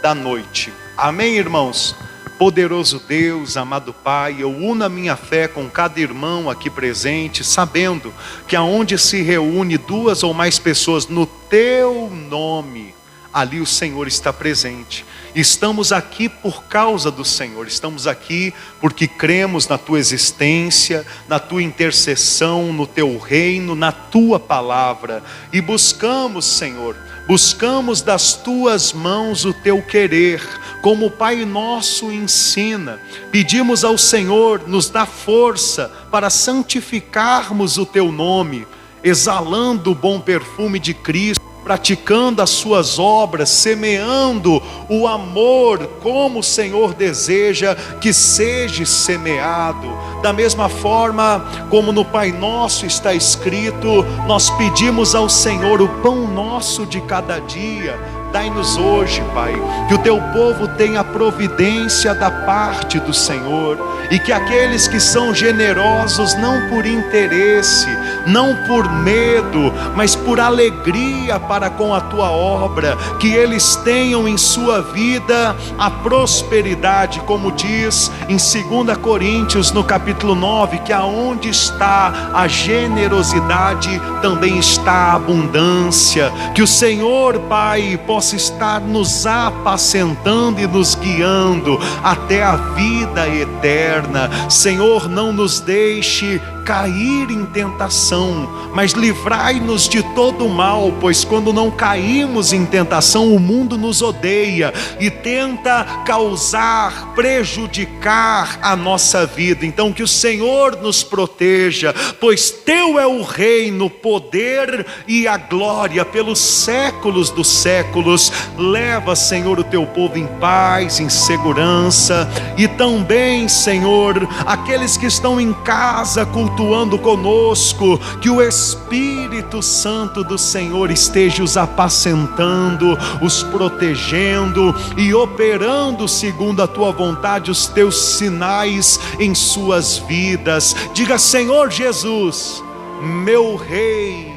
da noite. Amém, irmãos? Poderoso Deus, amado Pai, eu uno a minha fé com cada irmão aqui presente, sabendo que aonde se reúne 2 ou mais pessoas no Teu nome, ali o Senhor está presente. Estamos aqui por causa do Senhor, estamos aqui porque cremos na Tua existência, na Tua intercessão, no Teu reino, na Tua palavra, e buscamos, Senhor, buscamos das Tuas mãos o Teu querer, como o Pai nosso ensina. Pedimos ao Senhor, nos dá força para santificarmos o Teu nome, exalando o bom perfume de Cristo, praticando as suas obras, semeando o amor como o Senhor deseja que seja semeado. Da mesma forma como no Pai Nosso está escrito, nós pedimos ao Senhor o pão nosso de cada dia. Dai-nos hoje, Pai, que o Teu povo tenha providência da parte do Senhor, e que aqueles que são generosos, não por interesse, não por medo, mas por alegria para com a Tua obra, que eles tenham em sua vida a prosperidade, como diz em 2 Coríntios, no capítulo 9, que aonde está a generosidade, também está a abundância. Que o Senhor, Pai, possa estar nos apacentando e nos guiando até a vida eterna. Senhor, não nos deixe cair em tentação, mas livrai-nos de todo mal, pois quando não caímos em tentação, o mundo nos odeia e tenta causar, prejudicar a nossa vida. Então que o Senhor nos proteja, pois Teu é o reino, o poder e a glória pelos séculos dos séculos. Leva, Senhor, o Teu povo em paz, em segurança, e também, Senhor, aqueles que estão em casa cultuando conosco, que o Espírito Santo do Senhor esteja os apacentando, os protegendo e operando segundo a Tua vontade os Teus sinais em suas vidas. Diga: Senhor Jesus, meu Rei,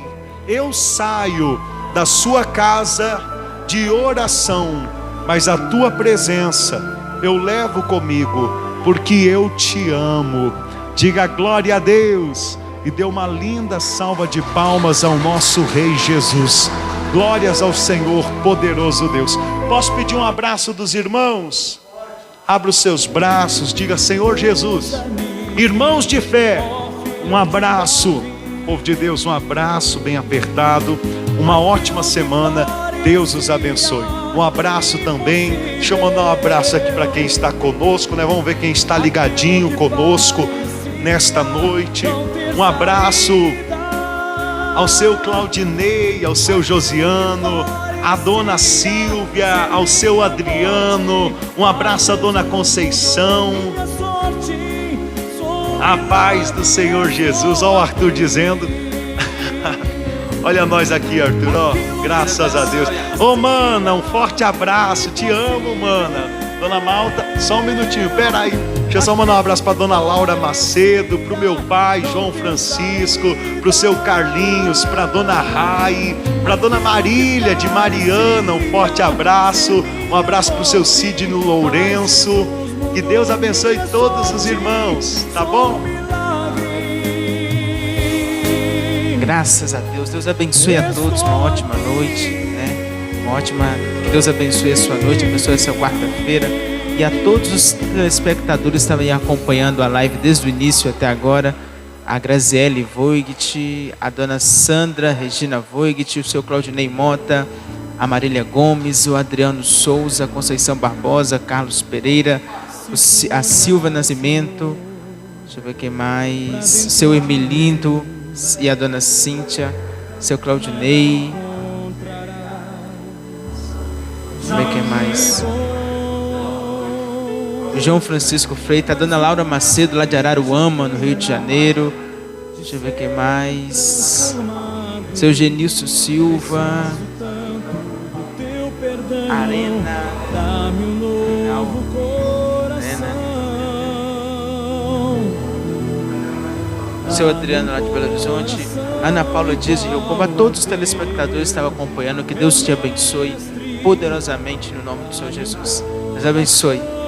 eu saio da Sua casa de oração, mas a Tua presença eu levo comigo, porque eu Te amo. Diga glória a Deus e dê uma linda salva de palmas ao nosso Rei Jesus. Glórias ao Senhor, poderoso Deus. Posso pedir um abraço dos irmãos? Abra os seus braços, diga: Senhor Jesus, irmãos de fé, um abraço. Povo de Deus, um abraço bem apertado. Uma ótima semana, Deus os abençoe. Um abraço também. Deixa eu mandar um abraço aqui para quem está conosco, né? Vamos ver quem está ligadinho conosco nesta noite. Um abraço ao seu Claudinei, ao seu Josiano, à dona Silvia, ao seu Adriano. Um abraço à dona Conceição. A paz do Senhor Jesus. Olha o Arthur dizendo. Olha nós aqui, Arthur, ó. Graças a Deus. Ô, mana, um forte abraço. Te amo, mana. Dona Malta, só um minutinho, peraí. Deixa eu só mandar um abraço para Dona Laura Macedo, para o meu pai, João Francisco, para o seu Carlinhos, para a Dona Rai, para a Dona Marília de Mariana, um forte abraço. Um abraço para o seu Sidney Lourenço. Que Deus abençoe todos os irmãos, tá bom? Graças a Deus. Deus abençoe a todos. Uma ótima noite, né? Uma ótima. Que Deus abençoe a sua noite, abençoe a sua quarta-feira. E a todos os telespectadores também acompanhando a live desde o início até agora. A Graziele Voigt, a dona Sandra Regina Voigt, o seu Claudinei Mota, a Marília Gomes, o Adriano Souza, a Conceição Barbosa, Carlos Pereira, a Silva Nascimento, deixa eu ver quem mais, o seu Emilindo, e a dona Cíntia, seu Claudinei. Deixa eu ver quem mais. João Francisco Freitas, a dona Laura Macedo, lá de Araruama, no Rio de Janeiro. Deixa eu ver quem mais. Seu Genilson Silva. Arena. Seu Adriano lá de Belo Horizonte. Ana Paula Dias de Rio Combo. A todos os telespectadores que estavam acompanhando, que Deus te abençoe poderosamente no nome do Senhor Jesus. Deus abençoe.